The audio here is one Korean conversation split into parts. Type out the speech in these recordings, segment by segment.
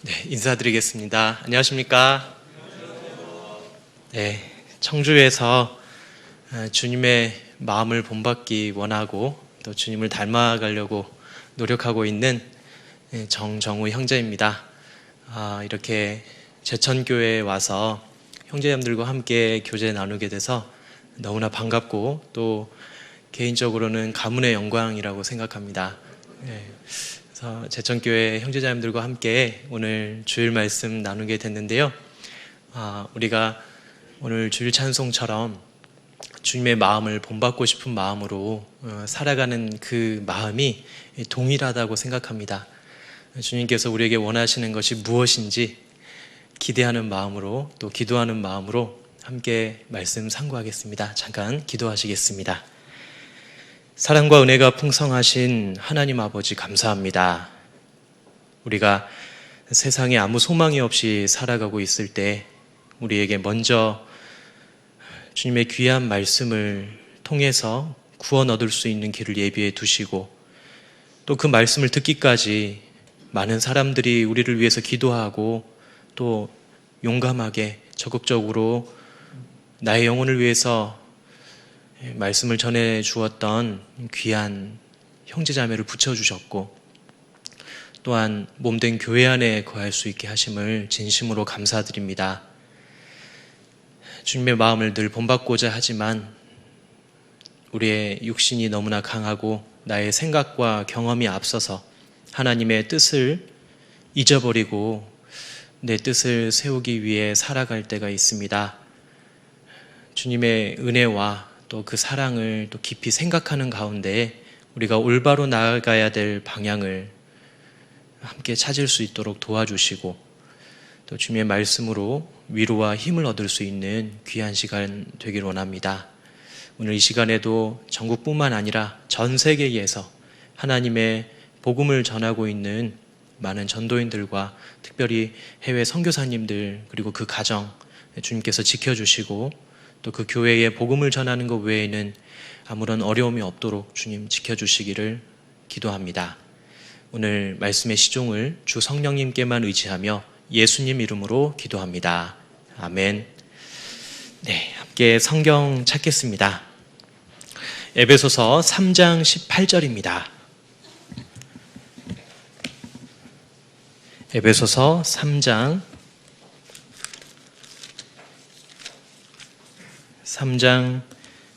네, 인사드리겠습니다. 안녕하십니까? 네, 청주에서 주님의 마음을 본받기 원하고 또 주님을 닮아가려고 노력하고 있는 정정우 형제입니다. 이렇게 제천교회에 와서 형제님들과 함께 교제 나누게 돼서 너무나 반갑고 또 개인적으로는 가문의 영광이라고 생각합니다. 그래서 제천교회 형제자님들과 함께 오늘 주일 말씀 나누게 됐는데요. 우리가 오늘 주일 찬송처럼 주님의 마음을 본받고 싶은 마음으로 살아가는 그 마음이 동일하다고 생각합니다. 주님께서 우리에게 원하시는 것이 무엇인지 기대하는 마음으로 또 기도하는 마음으로 함께 말씀 상고하겠습니다. 잠깐 기도하시겠습니다. 사랑과 은혜가 풍성하신 하나님 아버지 감사합니다. 우리가 세상에 아무 소망이 없이 살아가고 있을 때 우리에게 먼저 주님의 귀한 말씀을 통해서 구원 얻을 수 있는 길을 예비해 두시고 또 그 말씀을 듣기까지 많은 사람들이 우리를 위해서 기도하고 또 용감하게 적극적으로 나의 영혼을 위해서 말씀을 전해 주었던 귀한 형제자매를 붙여주셨고 또한 몸된 교회 안에 거할 수 있게 하심을 진심으로 감사드립니다. 주님의 마음을 늘 본받고자 하지만 우리의 육신이 너무나 강하고 나의 생각과 경험이 앞서서 하나님의 뜻을 잊어버리고 내 뜻을 세우기 위해 살아갈 때가 있습니다. 주님의 은혜와 또 그 사랑을 또 깊이 생각하는 가운데 우리가 올바로 나아가야 될 방향을 함께 찾을 수 있도록 도와주시고 또 주님의 말씀으로 위로와 힘을 얻을 수 있는 귀한 시간 되길 원합니다. 오늘 이 시간에도 전국뿐만 아니라 전 세계에서 하나님의 복음을 전하고 있는 많은 전도인들과 특별히 해외 선교사님들 그리고 그 가정 주님께서 지켜주시고 또 그 교회에 복음을 전하는 것 외에는 아무런 어려움이 없도록 주님 지켜주시기를 기도합니다. 오늘 말씀의 시종을 주 성령님께만 의지하며 예수님 이름으로 기도합니다. 아멘. 네, 함께 성경 찾겠습니다. 에베소서 3장 18절입니다. 에베소서 3장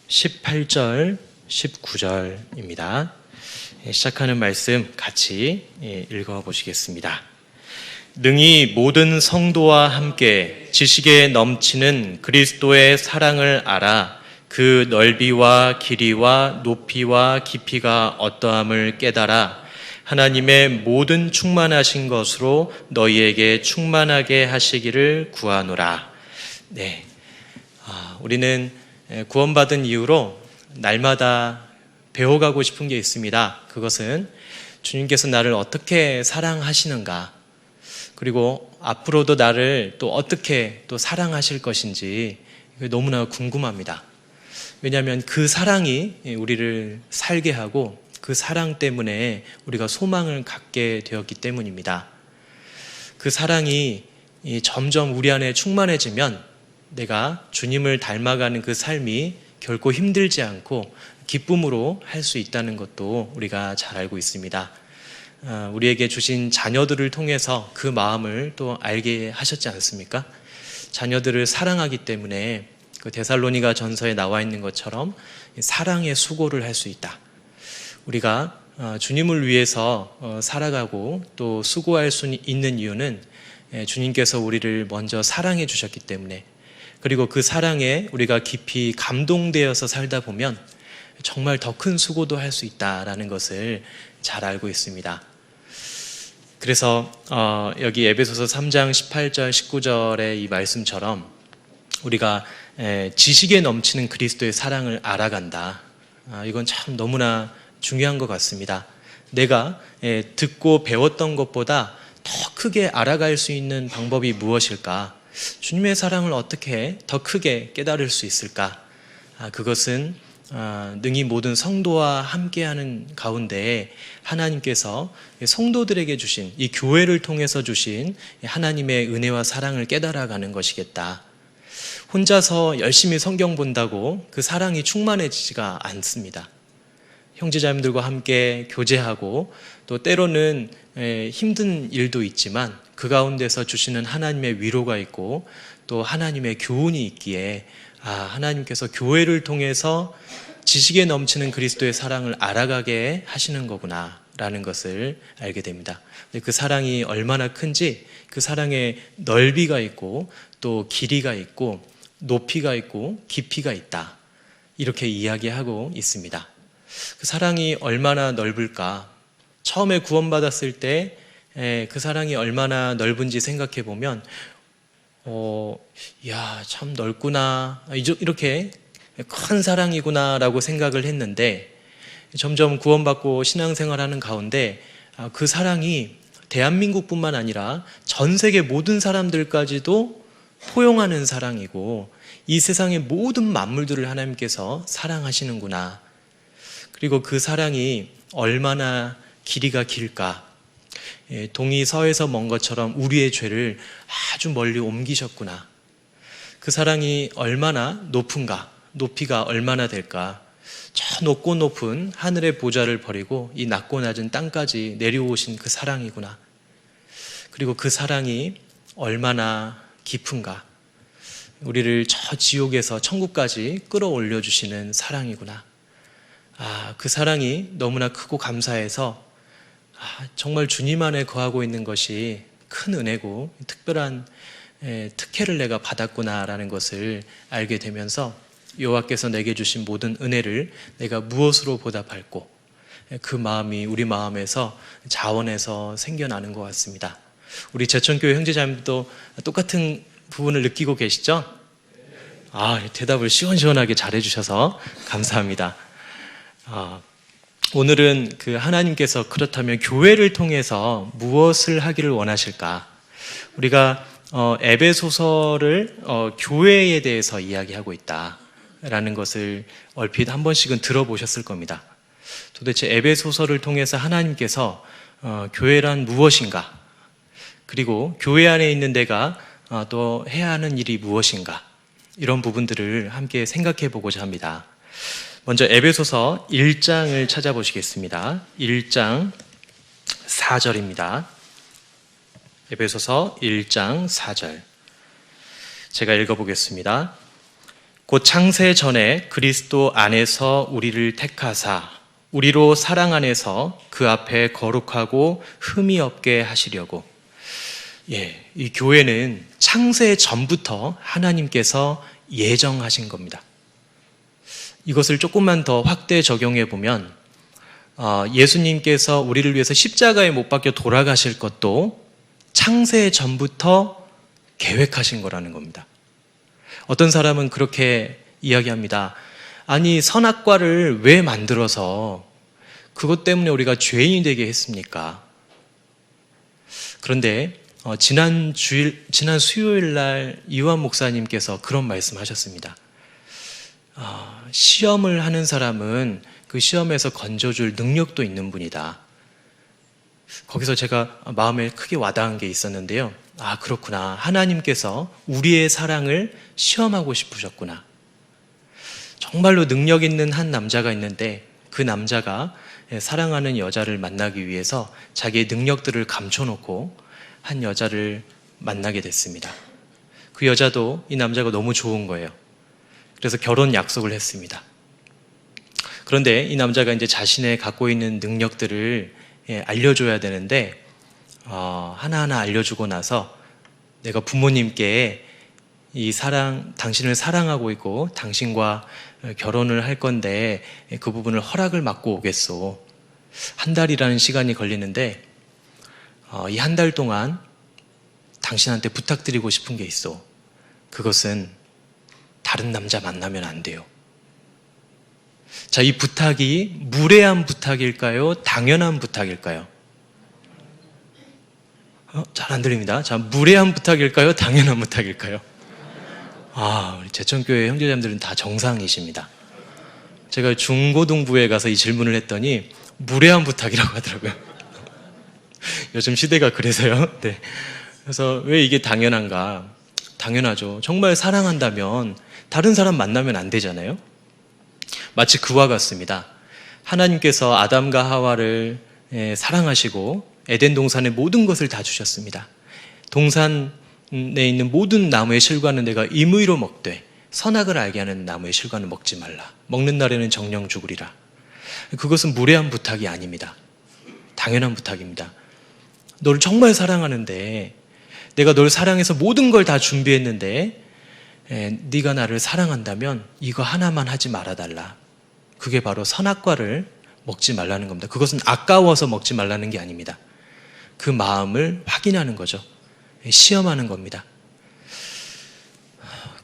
18절 19절입니다. 시작하는 말씀 같이 읽어보시겠습니다. 능히 모든 성도와 함께 지식에 넘치는 그리스도의 사랑을 알아 그 넓이와 길이와 높이와 깊이가 어떠함을 깨달아 하나님의 모든 충만하신 것으로 너희에게 충만하게 하시기를 구하노라. 네, 우리는 구원받은 이후로 날마다 배워가고 싶은 게 있습니다. 그것은 주님께서 나를 어떻게 사랑하시는가, 그리고 앞으로도 나를 또 어떻게 또 사랑하실 것인지 너무나 궁금합니다. 왜냐하면 그 사랑이 우리를 살게 하고 그 사랑 때문에 우리가 소망을 갖게 되었기 때문입니다. 그 사랑이 점점 우리 안에 충만해지면 내가 주님을 닮아가는 그 삶이 결코 힘들지 않고 기쁨으로 할 수 있다는 것도 우리가 잘 알고 있습니다. 우리에게 주신 자녀들을 통해서 그 마음을 또 알게 하셨지 않습니까? 자녀들을 사랑하기 때문에 그 데살로니가 전서에 나와 있는 것처럼 사랑의 수고를 할 수 있다. 우리가 주님을 위해서 살아가고 또 수고할 수 있는 이유는 주님께서 우리를 먼저 사랑해 주셨기 때문에, 그리고 그 사랑에 우리가 깊이 감동되어서 살다 보면 정말 더 큰 수고도 할 수 있다라는 것을 잘 알고 있습니다. 그래서 여기 에베소서 3장 18절 19절의 이 말씀처럼 우리가 지식에 넘치는 그리스도의 사랑을 알아간다. 이건 참 너무나 중요한 것 같습니다. 내가 듣고 배웠던 것보다 더 크게 알아갈 수 있는 방법이 무엇일까? 주님의 사랑을 어떻게 더 크게 깨달을 수 있을까? 그것은 능히 모든 성도와 함께하는 가운데 하나님께서 성도들에게 주신 이 교회를 통해서 주신 하나님의 은혜와 사랑을 깨달아가는 것이겠다. 혼자서 열심히 성경 본다고 그 사랑이 충만해지지가 않습니다. 형제자매들과 함께 교제하고 또 때로는 힘든 일도 있지만 그 가운데서 주시는 하나님의 위로가 있고 또 하나님의 교훈이 있기에 하나님께서 교회를 통해서 지식에 넘치는 그리스도의 사랑을 알아가게 하시는 거구나 라는 것을 알게 됩니다. 그 사랑이 얼마나 큰지 그 사랑에 넓이가 있고 또 길이가 있고 높이가 있고 깊이가 있다, 이렇게 이야기하고 있습니다. 그 사랑이 얼마나 넓을까? 처음에 구원받았을 때 그 사랑이 얼마나 넓은지 생각해 보면 참 넓구나, 이렇게 큰 사랑이구나 라고 생각을 했는데 점점 구원받고 신앙생활하는 가운데 그 사랑이 대한민국뿐만 아니라 전 세계 모든 사람들까지도 포용하는 사랑이고 이 세상의 모든 만물들을 하나님께서 사랑하시는구나. 그리고 그 사랑이 얼마나 길이가 길까? 동이 서에서 먼 것처럼 우리의 죄를 아주 멀리 옮기셨구나. 그 사랑이 얼마나 높은가? 높이가 얼마나 될까? 저 높고 높은 하늘의 보좌를 버리고 이 낮고 낮은 땅까지 내려오신 그 사랑이구나. 그리고 그 사랑이 얼마나 깊은가? 우리를 저 지옥에서 천국까지 끌어올려 주시는 사랑이구나. 그 사랑이 너무나 크고 감사해서 정말 주님 안에 거하고 있는 것이 큰 은혜고 특별한 특혜를 내가 받았구나라는 것을 알게 되면서 여호와께서 내게 주신 모든 은혜를 내가 무엇으로 보답할꼬, 그 마음이 우리 마음에서 자원해서 생겨나는 것 같습니다. 우리 제천교회 형제자매도 똑같은 부분을 느끼고 계시죠? 대답을 시원시원하게 잘해주셔서 감사합니다. 오늘은 그 하나님께서 그렇다면 교회를 통해서 무엇을 하기를 원하실까? 우리가 에베소서를 교회에 대해서 이야기하고 있다라는 것을 얼핏 한 번씩은 들어보셨을 겁니다. 도대체 에베소서를 통해서 하나님께서 교회란 무엇인가? 그리고 교회 안에 있는 내가 또 해야 하는 일이 무엇인가? 이런 부분들을 함께 생각해 보고자 합니다. 먼저 에베소서 1장을 찾아보시겠습니다. 1장 4절입니다. 에베소서 1장 4절. 제가 읽어보겠습니다. 곧 창세 전에 그리스도 안에서 우리를 택하사 우리로 사랑 안에서 그 앞에 거룩하고 흠이 없게 하시려고. 이 교회는 창세 전부터 하나님께서 예정하신 겁니다. 이것을 조금만 더 확대 적용해 보면 예수님께서 우리를 위해서 십자가에 못 박혀 돌아가실 것도 창세 전부터 계획하신 거라는 겁니다. 어떤 사람은 그렇게 이야기합니다. 아니, 선악과를 왜 만들어서 그것 때문에 우리가 죄인이 되게 했습니까? 그런데 지난 수요일 날 이완 목사님께서 그런 말씀하셨습니다. 시험을 하는 사람은 그 시험에서 건져줄 능력도 있는 분이다. 거기서 제가 마음에 크게 와닿은 게 있었는데요. 그렇구나. 하나님께서 우리의 사랑을 시험하고 싶으셨구나. 정말로 능력 있는 한 남자가 있는데 그 남자가 사랑하는 여자를 만나기 위해서 자기의 능력들을 감춰놓고 한 여자를 만나게 됐습니다. 그 여자도 이 남자가 너무 좋은 거예요. 그래서 결혼 약속을 했습니다. 그런데 이 남자가 이제 자신의 갖고 있는 능력들을 알려줘야 되는데 하나하나 알려주고 나서 내가 부모님께 당신을 사랑하고 있고 당신과 결혼을 할 건데 그 부분을 허락을 받고 오겠소. 한 달이라는 시간이 걸리는데 이 한 달 동안 당신한테 부탁드리고 싶은 게 있어. 그것은 다른 남자 만나면 안 돼요. 자, 이 부탁이 무례한 부탁일까요? 당연한 부탁일까요? 잘 안 들립니다. 자, 무례한 부탁일까요? 당연한 부탁일까요? 우리 제천교회 형제자매들은 다 정상이십니다. 제가 중고등부에 가서 이 질문을 했더니 무례한 부탁이라고 하더라고요. 요즘 시대가 그래서요. 네. 그래서 왜 이게 당연한가? 당연하죠. 정말 사랑한다면 다른 사람 만나면 안 되잖아요. 마치 그와 같습니다. 하나님께서 아담과 하와를 사랑하시고 에덴 동산의 모든 것을 다 주셨습니다. 동산에 있는 모든 나무의 실과는 내가 임의로 먹되 선악을 알게 하는 나무의 실과는 먹지 말라. 먹는 날에는 정령 죽으리라. 그것은 무례한 부탁이 아닙니다. 당연한 부탁입니다. 너를 정말 사랑하는데, 내가 널 사랑해서 모든 걸 다 준비했는데 네가 나를 사랑한다면 이거 하나만 하지 말아달라. 그게 바로 선악과를 먹지 말라는 겁니다. 그것은 아까워서 먹지 말라는 게 아닙니다. 그 마음을 확인하는 거죠. 시험하는 겁니다.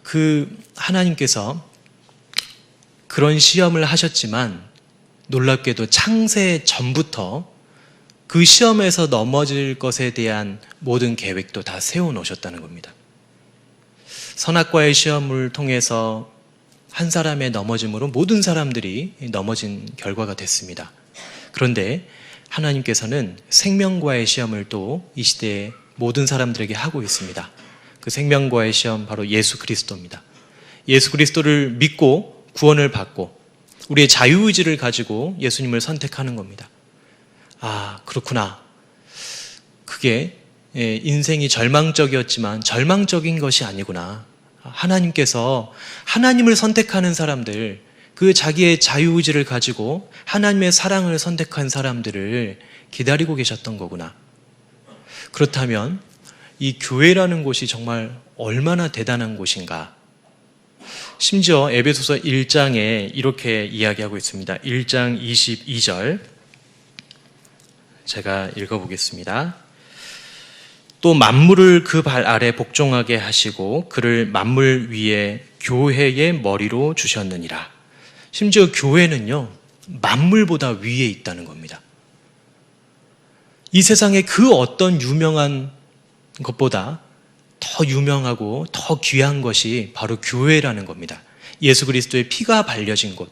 그 하나님께서 그런 시험을 하셨지만 놀랍게도 창세 전부터 그 시험에서 넘어질 것에 대한 모든 계획도 다 세워놓으셨다는 겁니다. 선악과의 시험을 통해서 한 사람의 넘어짐으로 모든 사람들이 넘어진 결과가 됐습니다. 그런데 하나님께서는 생명과의 시험을 또 이 시대에 모든 사람들에게 하고 있습니다. 그 생명과의 시험 바로 예수 그리스도입니다. 예수 그리스도를 믿고 구원을 받고 우리의 자유의지를 가지고 예수님을 선택하는 겁니다. 아, 그렇구나. 그게 인생이 절망적이었지만 절망적인 것이 아니구나. 하나님께서 하나님을 선택하는 사람들, 그 자기의 자유의지를 가지고 하나님의 사랑을 선택한 사람들을 기다리고 계셨던 거구나. 그렇다면 이 교회라는 곳이 정말 얼마나 대단한 곳인가. 심지어 에베소서 1장에 이렇게 이야기하고 있습니다. 1장 22절 제가 읽어보겠습니다. 또 만물을 그 발 아래 복종하게 하시고 그를 만물 위에 교회의 머리로 주셨느니라. 심지어 교회는요, 만물보다 위에 있다는 겁니다. 이 세상의 그 어떤 유명한 것보다 더 유명하고 더 귀한 것이 바로 교회라는 겁니다. 예수 그리스도의 피가 발려진 곳,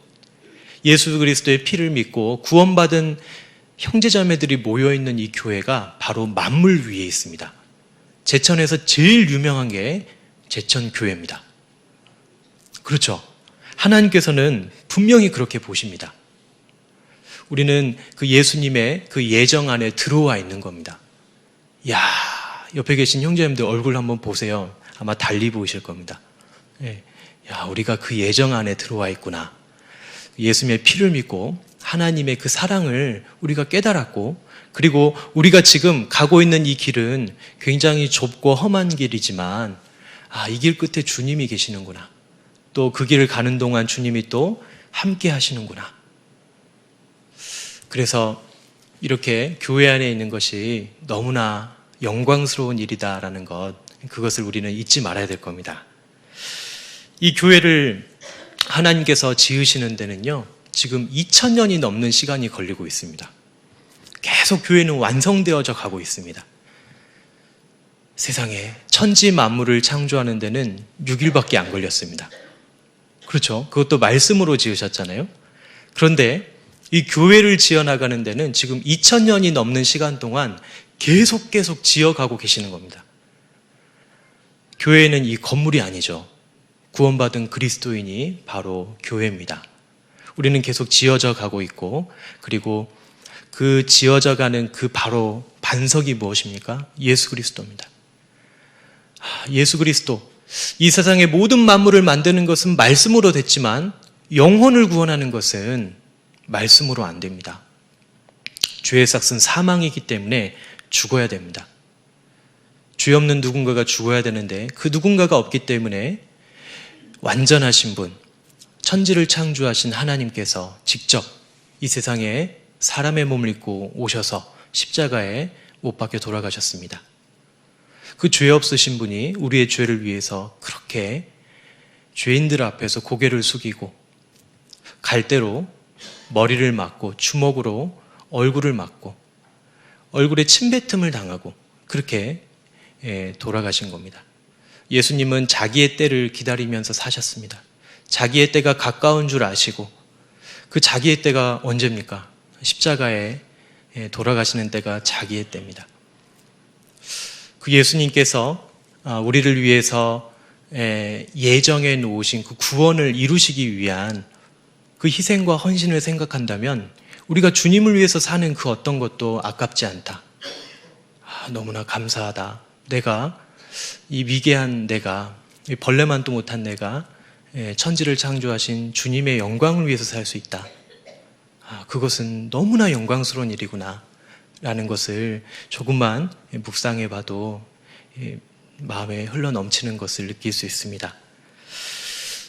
예수 그리스도의 피를 믿고 구원받은 형제자매들이 모여있는 이 교회가 바로 만물 위에 있습니다. 제천에서 제일 유명한 게 제천교회입니다. 그렇죠. 하나님께서는 분명히 그렇게 보십니다. 우리는 그 예수님의 그 예정 안에 들어와 있는 겁니다. 야, 옆에 계신 형제님들 얼굴 한번 보세요. 아마 달리 보이실 겁니다. 야, 우리가 그 예정 안에 들어와 있구나. 예수님의 피를 믿고 하나님의 그 사랑을 우리가 깨달았고, 그리고 우리가 지금 가고 있는 이 길은 굉장히 좁고 험한 길이지만 이 길 끝에 주님이 계시는구나. 또 그 길을 가는 동안 주님이 또 함께 하시는구나. 그래서 이렇게 교회 안에 있는 것이 너무나 영광스러운 일이다라는 것, 그것을 우리는 잊지 말아야 될 겁니다. 이 교회를 하나님께서 지으시는 데는요, 지금 2000년이 넘는 시간이 걸리고 있습니다. 계속 교회는 완성되어져 가고 있습니다. 세상에 천지 만물을 창조하는 데는 6일밖에 안 걸렸습니다. 그렇죠? 그것도 말씀으로 지으셨잖아요. 그런데 이 교회를 지어나가는 데는 지금 2000년이 넘는 시간 동안 계속 지어가고 계시는 겁니다. 교회는 이 건물이 아니죠. 구원받은 그리스도인이 바로 교회입니다. 우리는 계속 지어져 가고 있고, 그리고 그 지어져 가는 그 바로 반석이 무엇입니까? 예수 그리스도입니다. 예수 그리스도. 이 세상의 모든 만물을 만드는 것은 말씀으로 됐지만 영혼을 구원하는 것은 말씀으로 안 됩니다. 죄의 삭은 사망이기 때문에 죽어야 됩니다. 죄 없는 누군가가 죽어야 되는데 그 누군가가 없기 때문에 완전하신 분, 천지를 창조하신 하나님께서 직접 이 세상에 사람의 몸을 입고 오셔서 십자가에 못 박혀 돌아가셨습니다. 그 죄 없으신 분이 우리의 죄를 위해서 그렇게 죄인들 앞에서 고개를 숙이고 갈대로 머리를 맞고 주먹으로 얼굴을 맞고 얼굴에 침뱉음을 당하고 그렇게 돌아가신 겁니다. 예수님은 자기의 때를 기다리면서 사셨습니다. 자기의 때가 가까운 줄 아시고 그 자기의 때가 언제입니까? 십자가에 돌아가시는 때가 자기의 때입니다. 그 예수님께서 우리를 위해서 예정해 놓으신 그 구원을 이루시기 위한 그 희생과 헌신을 생각한다면 우리가 주님을 위해서 사는 그 어떤 것도 아깝지 않다. 너무나 감사하다. 내가 이 위대한 내가 벌레만도 못한 내가 천지를 창조하신 주님의 영광을 위해서 살 수 있다. 그것은 너무나 영광스러운 일이구나 라는 것을 조금만 묵상해 봐도 마음에 흘러넘치는 것을 느낄 수 있습니다.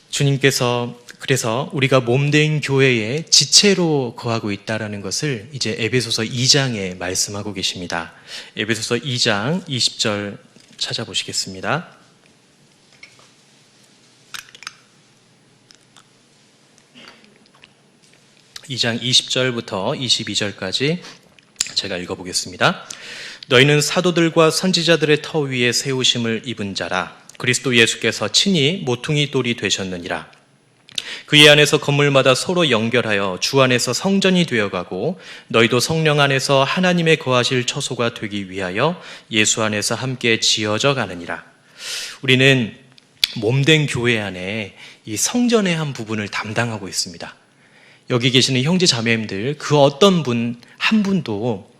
주님께서 그래서 우리가 몸된 교회의 지체로 거하고 있다는 것을 이제 에베소서 2장에 말씀하고 계십니다. 에베소서 2장 20절 찾아보시겠습니다. (2장) 20절부터 22절까지 제가 읽어보겠습니다. 너희는 사도들과 선지자들의 터 위에 세우심을 입은 자라. 그리스도 예수께서 친히 모퉁이 돌이 되셨느니라. 그의 안에서 건물마다 서로 연결하여 주 안에서 성전이 되어가고 너희도 성령 안에서 하나님의 거하실 처소가 되기 위하여 예수 안에서 함께 지어져 가느니라. 우리는 몸된 교회 안에 이 성전의 한 부분을 담당하고 있습니다. 여기 계시는 형제 자매님들 그 어떤 분 한 분도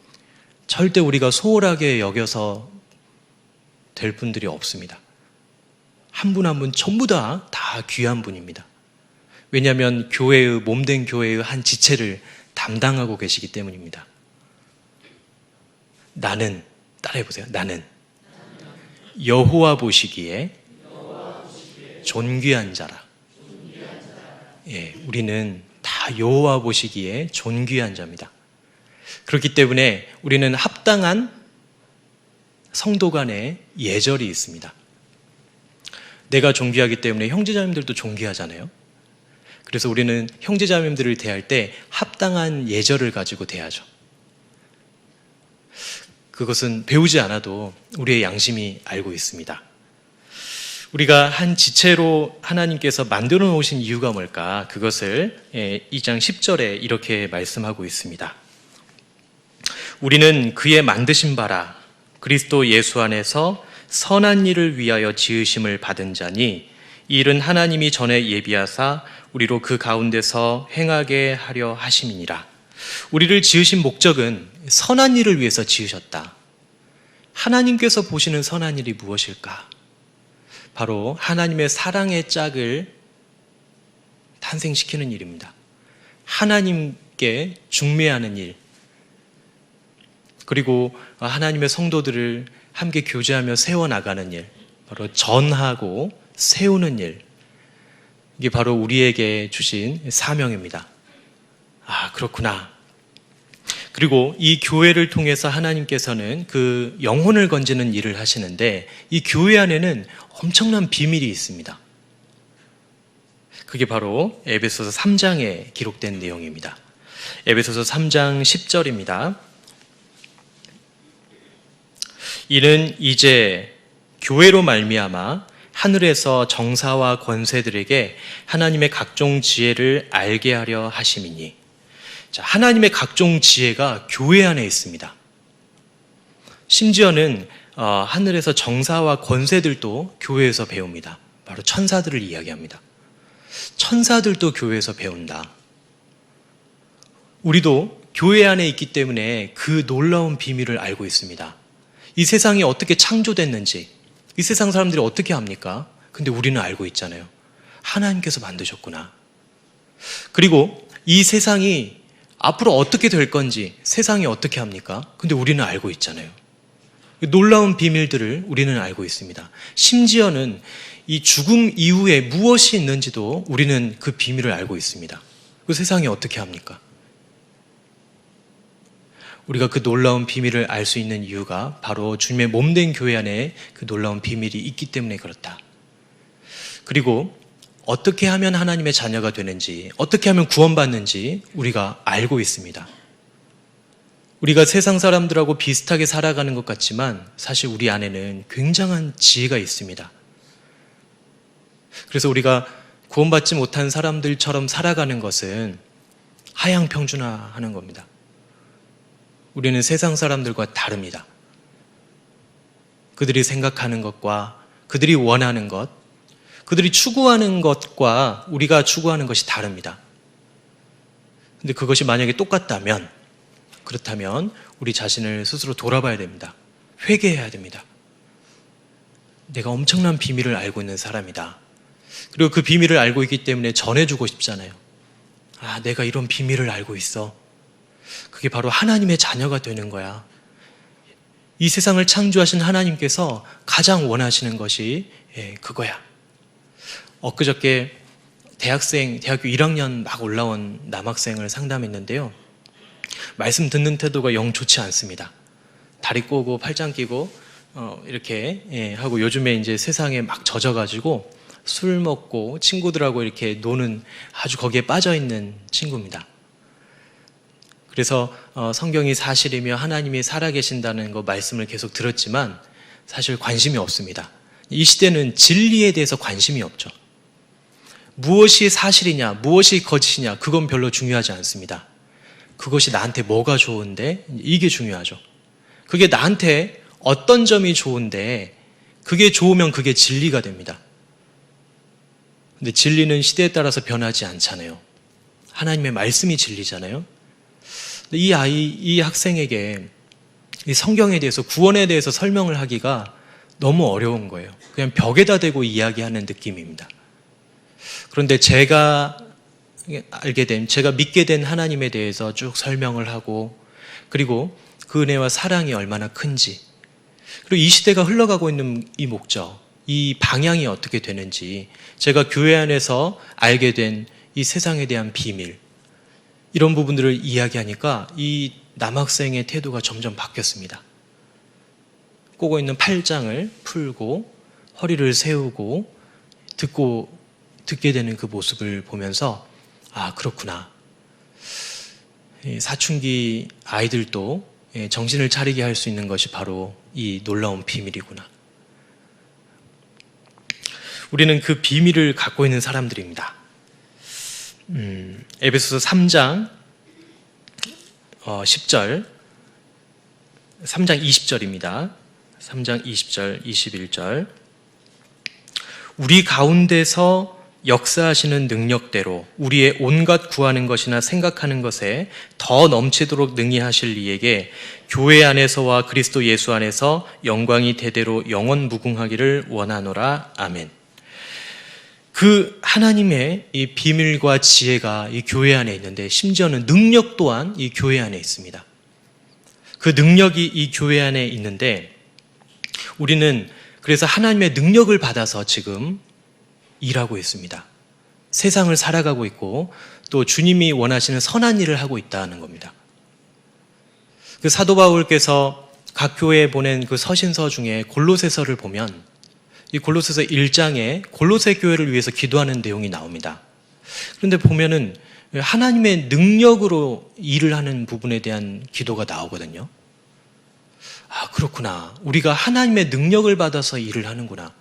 절대 우리가 소홀하게 여겨서 될 분들이 없습니다. 한 분 한 분 전부 다 귀한 분입니다. 왜냐하면 교회의 몸된 교회의 한 지체를 담당하고 계시기 때문입니다. 나는 따라해보세요. 나는 여호와 보시기에 존귀한 자라. 우리는 다 여호와 보시기에 존귀한 자입니다. 그렇기 때문에 우리는 합당한 성도 간의 예절이 있습니다. 내가 존귀하기 때문에 형제자매들도 존귀하잖아요. 그래서 우리는 형제자매들을 대할 때 합당한 예절을 가지고 대하죠. 그것은 배우지 않아도 우리의 양심이 알고 있습니다. 우리가 한 지체로 하나님께서 만들어 놓으신 이유가 뭘까? 그것을 2장 10절에 이렇게 말씀하고 있습니다. 우리는 그의 만드신 바라 그리스도 예수 안에서 선한 일을 위하여 지으심을 받은 자니 이 일은 하나님이 전에 예비하사 우리로 그 가운데서 행하게 하려 하심이니라. 우리를 지으신 목적은 선한 일을 위해서 지으셨다. 하나님께서 보시는 선한 일이 무엇일까? 바로 하나님의 사랑의 짝을 탄생시키는 일입니다. 하나님께 중매하는 일, 그리고 하나님의 성도들을 함께 교제하며 세워나가는 일, 바로 전하고 세우는 일, 이게 바로 우리에게 주신 사명입니다. 그렇구나. 그리고 이 교회를 통해서 하나님께서는 그 영혼을 건지는 일을 하시는데 이 교회 안에는 엄청난 비밀이 있습니다. 그게 바로 에베소서 3장에 기록된 내용입니다. 에베소서 3장 10절입니다. 이는 이제 교회로 말미암아 하늘에서 정사와 권세들에게 하나님의 각종 지혜를 알게 하려 하심이니. 자, 하나님의 각종 지혜가 교회 안에 있습니다. 심지어는 하늘에서 정사와 권세들도 교회에서 배웁니다. 바로 천사들을 이야기합니다. 천사들도 교회에서 배운다. 우리도 교회 안에 있기 때문에 그 놀라운 비밀을 알고 있습니다. 이 세상이 어떻게 창조됐는지, 이 세상 사람들이 어떻게 합니까? 근데 우리는 알고 있잖아요. 하나님께서 만드셨구나. 그리고 이 세상이 앞으로 어떻게 될 건지, 세상이 어떻게 합니까? 근데 우리는 알고 있잖아요. 놀라운 비밀들을 우리는 알고 있습니다. 심지어는 이 죽음 이후에 무엇이 있는지도 우리는 그 비밀을 알고 있습니다. 그 세상이 어떻게 합니까? 우리가 그 놀라운 비밀을 알 수 있는 이유가 바로 주님의 몸된 교회 안에 그 놀라운 비밀이 있기 때문에 그렇다. 그리고 어떻게 하면 하나님의 자녀가 되는지, 어떻게 하면 구원받는지 우리가 알고 있습니다. 우리가 세상 사람들하고 비슷하게 살아가는 것 같지만 사실 우리 안에는 굉장한 지혜가 있습니다. 그래서 우리가 구원받지 못한 사람들처럼 살아가는 것은 하향 평준화하는 겁니다. 우리는 세상 사람들과 다릅니다. 그들이 생각하는 것과 그들이 원하는 것, 그들이 추구하는 것과 우리가 추구하는 것이 다릅니다. 근데 그것이 만약에 똑같다면, 그렇다면 우리 자신을 스스로 돌아봐야 됩니다. 회개해야 됩니다. 내가 엄청난 비밀을 알고 있는 사람이다. 그리고 그 비밀을 알고 있기 때문에 전해주고 싶잖아요. 아, 내가 이런 비밀을 알고 있어. 그게 바로 하나님의 자녀가 되는 거야. 이 세상을 창조하신 하나님께서 가장 원하시는 것이 그거야. 엊그저께 대학교 1학년 막 올라온 남학생을 상담했는데요. 말씀 듣는 태도가 영 좋지 않습니다. 다리 꼬고 팔짱 끼고 이렇게 하고 요즘에 이제 세상에 막 젖어가지고 술 먹고 친구들하고 이렇게 노는 아주 거기에 빠져 있는 친구입니다. 그래서 성경이 사실이며 하나님이 살아계신다는 거 말씀을 계속 들었지만 사실 관심이 없습니다. 이 시대는 진리에 대해서 관심이 없죠. 무엇이 사실이냐, 무엇이 거짓이냐, 그건 별로 중요하지 않습니다. 그것이 나한테 뭐가 좋은데, 이게 중요하죠. 그게 나한테 어떤 점이 좋은데, 그게 좋으면 그게 진리가 됩니다. 근데 진리는 시대에 따라서 변하지 않잖아요. 하나님의 말씀이 진리잖아요. 이 학생에게 이 성경에 대해서, 구원에 대해서 설명을 하기가 너무 어려운 거예요. 그냥 벽에다 대고 이야기하는 느낌입니다. 그런데 제가 믿게 된 하나님에 대해서 쭉 설명을 하고, 그리고 그 은혜와 사랑이 얼마나 큰지, 그리고 이 시대가 흘러가고 있는 이 목적, 이 방향이 어떻게 되는지, 제가 교회 안에서 알게 된 이 세상에 대한 비밀, 이런 부분들을 이야기하니까 이 남학생의 태도가 점점 바뀌었습니다. 꼬고 있는 팔짱을 풀고 허리를 세우고 듣게 되는 그 모습을 보면서, 아, 그렇구나. 사춘기 아이들도 정신을 차리게 할 수 있는 것이 바로 이 놀라운 비밀이구나. 우리는 그 비밀을 갖고 있는 사람들입니다. 에베소서 3장 10절, 3장 20절입니다. 3장 20절, 21절. 우리 가운데서 역사하시는 능력대로 우리의 온갖 구하는 것이나 생각하는 것에 더 넘치도록 능히 하실 이에게 교회 안에서와 그리스도 예수 안에서 영광이 대대로 영원 무궁하기를 원하노라. 아멘. 그 하나님의 이 비밀과 지혜가 이 교회 안에 있는데, 심지어는 능력 또한 이 교회 안에 있습니다. 그 능력이 이 교회 안에 있는데, 우리는 그래서 하나님의 능력을 받아서 지금 일하고 있습니다. 세상을 살아가고 있고, 또 주님이 원하시는 선한 일을 하고 있다는 겁니다. 그 사도 바울께서 각 교회에 보낸 그 서신서 중에 골로새서를 보면, 이 골로새서 1장에 골로새 교회를 위해서 기도하는 내용이 나옵니다. 그런데 보면은 하나님의 능력으로 일을 하는 부분에 대한 기도가 나오거든요. 아, 그렇구나. 우리가 하나님의 능력을 받아서 일을 하는구나.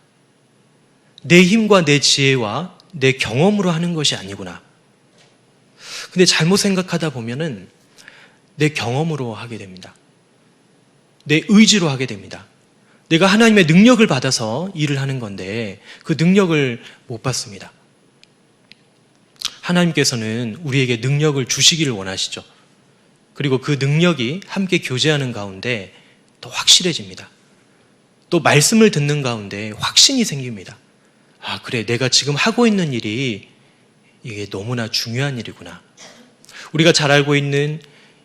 내 힘과 내 지혜와 내 경험으로 하는 것이 아니구나. 근데 잘못 생각하다 보면은 내 경험으로 하게 됩니다. 내 의지로 하게 됩니다. 내가 하나님의 능력을 받아서 일을 하는 건데 그 능력을 못 받습니다. 하나님께서는 우리에게 능력을 주시기를 원하시죠. 그리고 그 능력이 함께 교제하는 가운데 더 확실해집니다. 또 말씀을 듣는 가운데 확신이 생깁니다. 아, 그래, 내가 지금 하고 있는 일이 이게 너무나 중요한 일이구나. 우리가 잘 알고 있는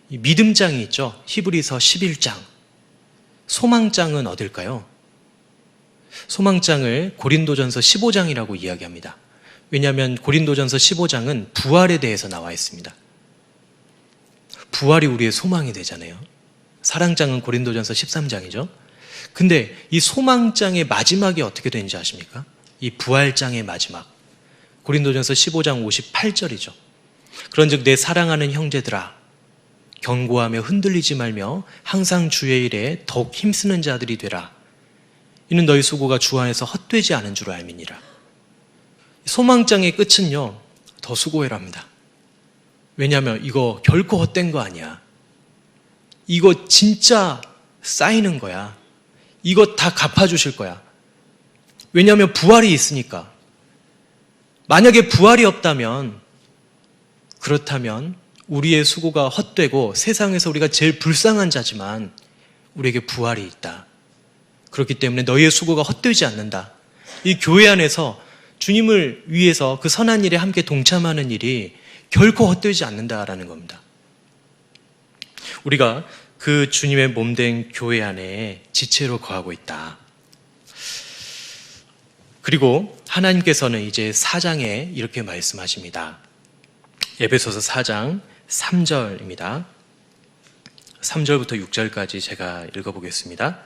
이 믿음장이 있죠. 히브리서 11장. 소망장은 어딜까요? 소망장을 고린도전서 15장이라고 이야기합니다. 왜냐하면 고린도전서 15장은 부활에 대해서 나와 있습니다. 부활이 우리의 소망이 되잖아요. 사랑장은 고린도전서 13장이죠. 근데 이 소망장의 마지막이 어떻게 되는지 아십니까? 이 부활장의 마지막. 고린도전서 15장 58절이죠. 그런즉 내 사랑하는 형제들아, 견고하며 흔들리지 말며 항상 주의 일에 더욱 힘쓰는 자들이 되라. 이는 너희 수고가 주 안에서 헛되지 않은 줄 알미니라. 소망장의 끝은요, 더 수고해랍니다. 왜냐하면 이거 결코 헛된 거 아니야. 이거 진짜 쌓이는 거야. 이거 다 갚아주실 거야. 왜냐하면 부활이 있으니까. 만약에 부활이 없다면, 그렇다면 우리의 수고가 헛되고 세상에서 우리가 제일 불쌍한 자지만 우리에게 부활이 있다. 그렇기 때문에 너희의 수고가 헛되지 않는다. 이 교회 안에서 주님을 위해서 그 선한 일에 함께 동참하는 일이 결코 헛되지 않는다라는 겁니다. 우리가 그 주님의 몸된 교회 안에 지체로 거하고 있다. 그리고 하나님께서는 이제 4장에 이렇게 말씀하십니다. 에베소서 4장 3절입니다. 3절부터 6절까지 제가 읽어보겠습니다.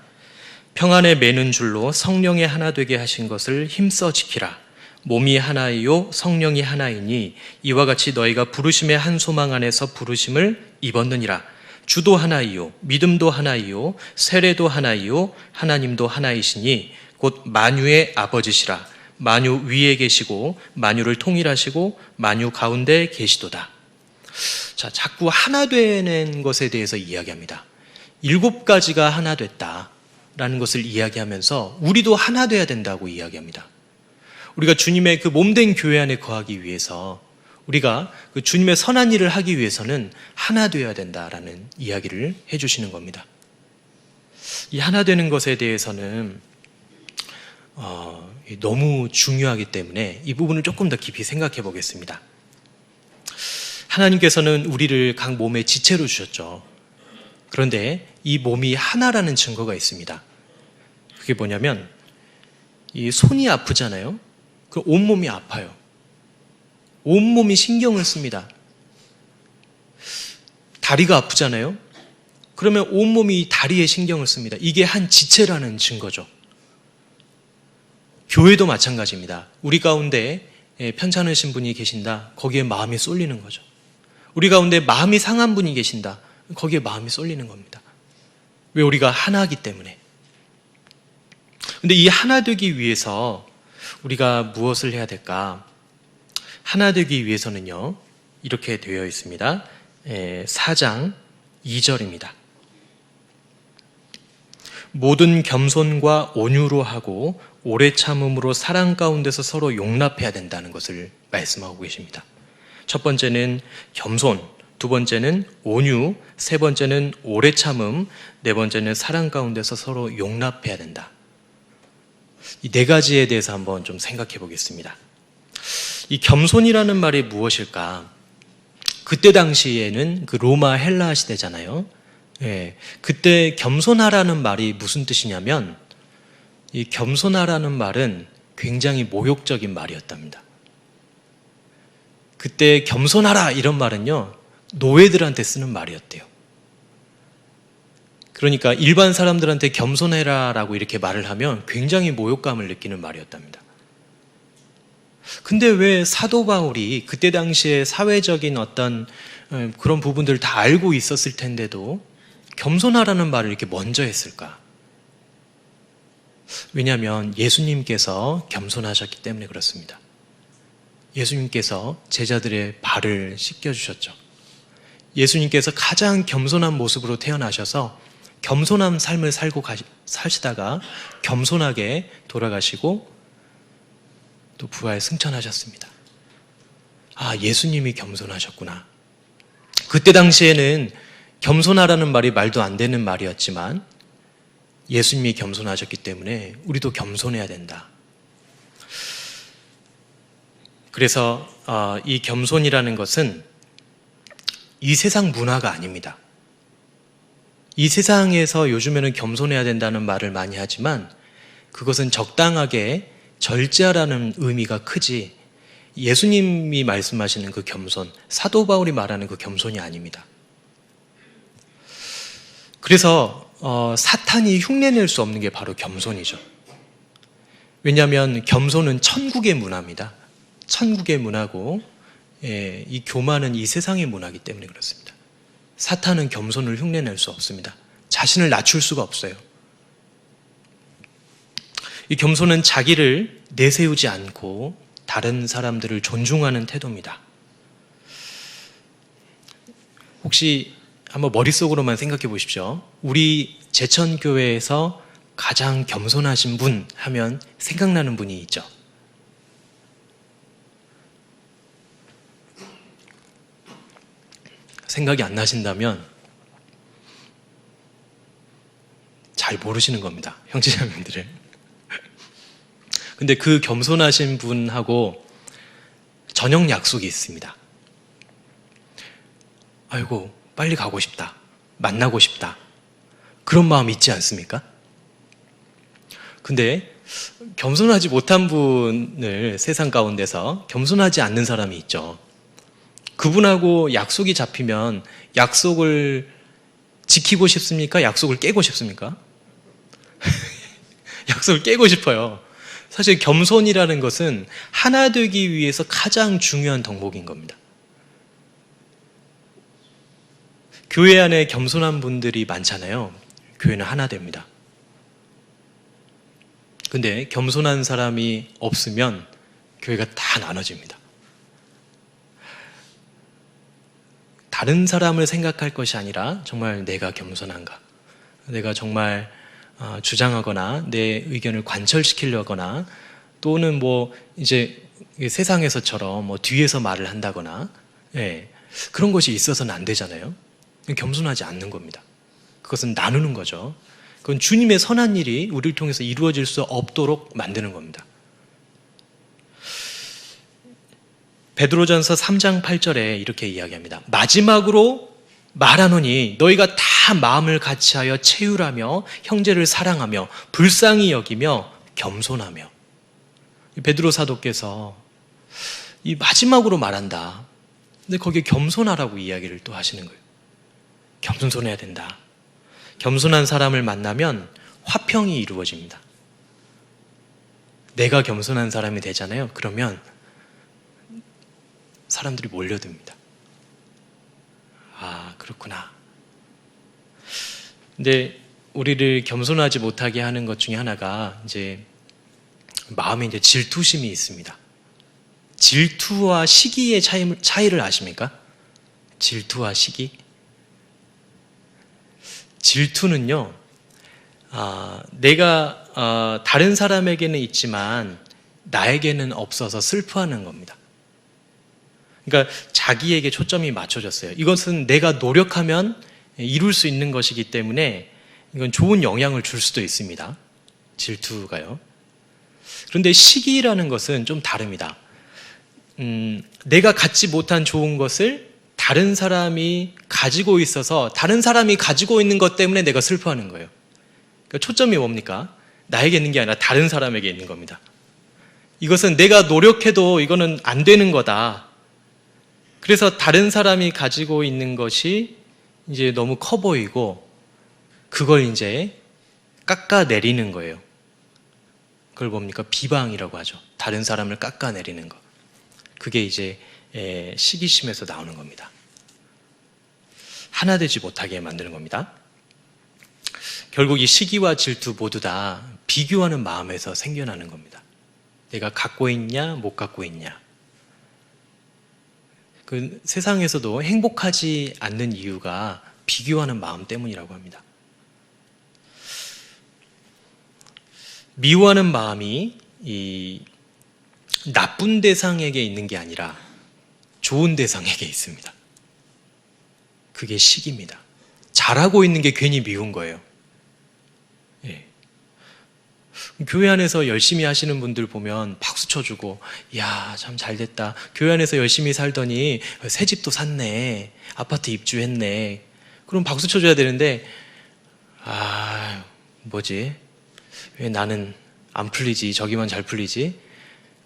평안에 매는 줄로 성령의 하나 되게 하신 것을 힘써 지키라. 몸이 하나이요 성령이 하나이니 이와 같이 너희가 부르심의 한 소망 안에서 부르심을 입었느니라. 주도 하나이요 믿음도 하나이요 세례도 하나이요 하나님도 하나이시니 곧 만유의 아버지시라. 만유 위에 계시고 만유를 통일하시고 만유 가운데 계시도다. 자, 자꾸 하나 되는 것에 대해서 이야기합니다. 7가지가 하나 됐다라는 것을 이야기하면서 우리도 하나 돼야 된다고 이야기합니다. 우리가 주님의 그 몸된 교회 안에 거하기 위해서, 우리가 그 주님의 선한 일을 하기 위해서는 하나 되어야 된다라는 이야기를 해주시는 겁니다. 이 하나 되는 것에 대해서는 너무 중요하기 때문에 이 부분을 조금 더 깊이 생각해 보겠습니다. 하나님께서는 우리를 각 몸의 지체로 주셨죠. 그런데 이 몸이 하나라는 증거가 있습니다. 그게 뭐냐면 이 손이 아프잖아요. 그 온몸이 아파요. 온몸이 신경을 씁니다. 다리가 아프잖아요. 그러면 온몸이 다리에 신경을 씁니다. 이게 한 지체라는 증거죠. 교회도 마찬가지입니다. 우리 가운데 편찮으신 분이 계신다. 거기에 마음이 쏠리는 거죠. 우리 가운데 마음이 상한 분이 계신다. 거기에 마음이 쏠리는 겁니다. 왜? 우리가 하나이기 때문에. 근데 이 하나 되기 위해서 우리가 무엇을 해야 될까? 하나 되기 위해서는요, 이렇게 되어 있습니다. 4장 2절입니다. 모든 겸손과 온유로 하고 오래 참음으로 사랑 가운데서 서로 용납해야 된다는 것을 말씀하고 계십니다. 첫 번째는 겸손, 두 번째는 온유, 세 번째는 오래 참음, 네 번째는 사랑 가운데서 서로 용납해야 된다. 이 4가지에 대해서 한번 좀 생각해 보겠습니다. 이 겸손이라는 말이 무엇일까? 그때 당시에는 그 로마 헬라 시대잖아요. 그때 겸손하라는 말이 무슨 뜻이냐면, 이 겸손하라는 말은 굉장히 모욕적인 말이었답니다. 그때 겸손하라 이런 말은요, 노예들한테 쓰는 말이었대요. 그러니까 일반 사람들한테 겸손해라 라고 이렇게 말을 하면 굉장히 모욕감을 느끼는 말이었답니다. 근데 왜 사도 바울이 그때 당시에 사회적인 어떤 그런 부분들을 다 알고 있었을 텐데도 겸손하라는 말을 이렇게 먼저 했을까? 왜냐하면 예수님께서 겸손하셨기 때문에 그렇습니다. 예수님께서 제자들의 발을 씻겨주셨죠. 예수님께서 가장 겸손한 모습으로 태어나셔서 겸손한 삶을 사시다가 겸손하게 돌아가시고 또 부활 승천하셨습니다. 아, 예수님이 겸손하셨구나. 그때 당시에는 겸손하라는 말이 말도 안 되는 말이었지만 예수님이 겸손하셨기 때문에 우리도 겸손해야 된다. 그래서 이 겸손이라는 것은 이 세상 문화가 아닙니다. 이 세상에서 요즘에는 겸손해야 된다는 말을 많이 하지만 그것은 적당하게 절제하라는 의미가 크지, 예수님이 말씀하시는 그 겸손, 사도 바울이 말하는 그 겸손이 아닙니다. 그래서 사탄이 흉내낼 수 없는 게 바로 겸손이죠. 왜냐하면 겸손은 천국의 문화입니다. 천국의 문화고, 이 교만은 이 세상의 문화이기 때문에 그렇습니다. 사탄은 겸손을 흉내낼 수 없습니다. 자신을 낮출 수가 없어요. 이 겸손은 자기를 내세우지 않고 다른 사람들을 존중하는 태도입니다. 혹시 한번 머릿속으로만 생각해 보십시오. 우리 제천교회에서 가장 겸손하신 분 하면 생각나는 분이 있죠. 생각이 안 나신다면 잘 모르시는 겁니다. 형제자매들을. 근데 그 겸손하신 분하고 저녁 약속이 있습니다. 아이고, 빨리 가고 싶다. 만나고 싶다. 그런 마음 있지 않습니까? 근데 겸손하지 못한 분을 세상 가운데서 겸손하지 않는 사람이 있죠. 그분하고 약속이 잡히면 약속을 지키고 싶습니까? 약속을 깨고 싶습니까? 약속을 깨고 싶어요. 사실 겸손이라는 것은 하나 되기 위해서 가장 중요한 덕목인 겁니다. 교회 안에 겸손한 분들이 많잖아요. 교회는 하나 됩니다. 근데 겸손한 사람이 없으면 교회가 다 나눠집니다. 다른 사람을 생각할 것이 아니라 정말 내가 겸손한가, 내가 정말 주장하거나 내 의견을 관철시키려거나 또는 뭐 이제 세상에서처럼 뭐 뒤에서 말을 한다거나 그런 것이 있어서는 안 되잖아요. 겸손하지 않는 겁니다. 그것은 나누는 거죠. 그건 주님의 선한 일이 우리를 통해서 이루어질 수 없도록 만드는 겁니다. 베드로전서 3장 8절에 이렇게 이야기합니다. 마지막으로 말하노니 너희가 다 마음을 같이하여 채율하며 형제를 사랑하며 불쌍히 여기며 겸손하며. 베드로 사도께서 이 마지막으로 말한다. 근데 거기에 겸손하라고 이야기를 또 하시는 거예요. 겸손해야 된다. 겸손한 사람을 만나면 화평이 이루어집니다. 내가 겸손한 사람이 되잖아요. 그러면 사람들이 몰려듭니다. 아, 그렇구나. 근데 우리를 겸손하지 못하게 하는 것 중에 하나가 이제 마음에 이제 질투심이 있습니다. 질투와 시기의 차이를 아십니까? 질투와 시기? 질투는요, 내가 다른 사람에게는 있지만 나에게는 없어서 슬퍼하는 겁니다. 그러니까 자기에게 초점이 맞춰졌어요. 이것은 내가 노력하면 이룰 수 있는 것이기 때문에 이건 좋은 영향을 줄 수도 있습니다. 질투가요. 그런데 시기라는 것은 좀 다릅니다. 내가 갖지 못한 좋은 것을 다른 사람이 가지고 있어서 다른 사람이 가지고 있는 것 때문에 내가 슬퍼하는 거예요. 그러니까 초점이 뭡니까? 나에게 있는 게 아니라 다른 사람에게 있는 겁니다. 이것은 내가 노력해도 이거는 안 되는 거다. 그래서 다른 사람이 가지고 있는 것이 이제 너무 커 보이고 그걸 이제 깎아내리는 거예요. 그걸 뭡니까? 비방이라고 하죠. 다른 사람을 깎아내리는 거. 그게 이제 시기심에서 나오는 겁니다. 하나 되지 못하게 만드는 겁니다. 결국 이 시기와 질투 모두 다 비교하는 마음에서 생겨나는 겁니다. 내가 갖고 있냐, 못 갖고 있냐. 그 세상에서도 행복하지 않는 이유가 비교하는 마음 때문이라고 합니다. 미워하는 마음이 이 나쁜 대상에게 있는 게 아니라 좋은 대상에게 있습니다. 그게 시기입니다. 잘하고 있는 게 괜히 미운 거예요. 교회 안에서 열심히 하시는 분들 보면 박수 쳐주고, 이야, 참 잘됐다. 교회 안에서 열심히 살더니 새 집도 샀네. 아파트 입주했네. 그럼 박수 쳐줘야 되는데, 뭐지? 왜 나는 안 풀리지? 저기만 잘 풀리지?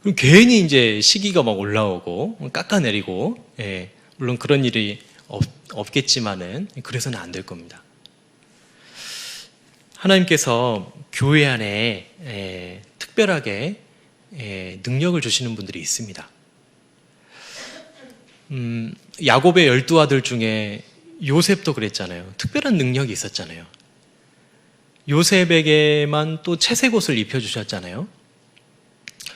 그럼 괜히 이제 시기가 막 올라오고, 깎아내리고, 물론 그런 일이 없겠지만은, 그래서는 안 될 겁니다. 하나님께서 교회 안에 특별하게 능력을 주시는 분들이 있습니다. 야곱의 12아들 중에 요셉도 그랬잖아요. 특별한 능력이 있었잖아요. 요셉에게만 또 채색 옷을 입혀주셨잖아요.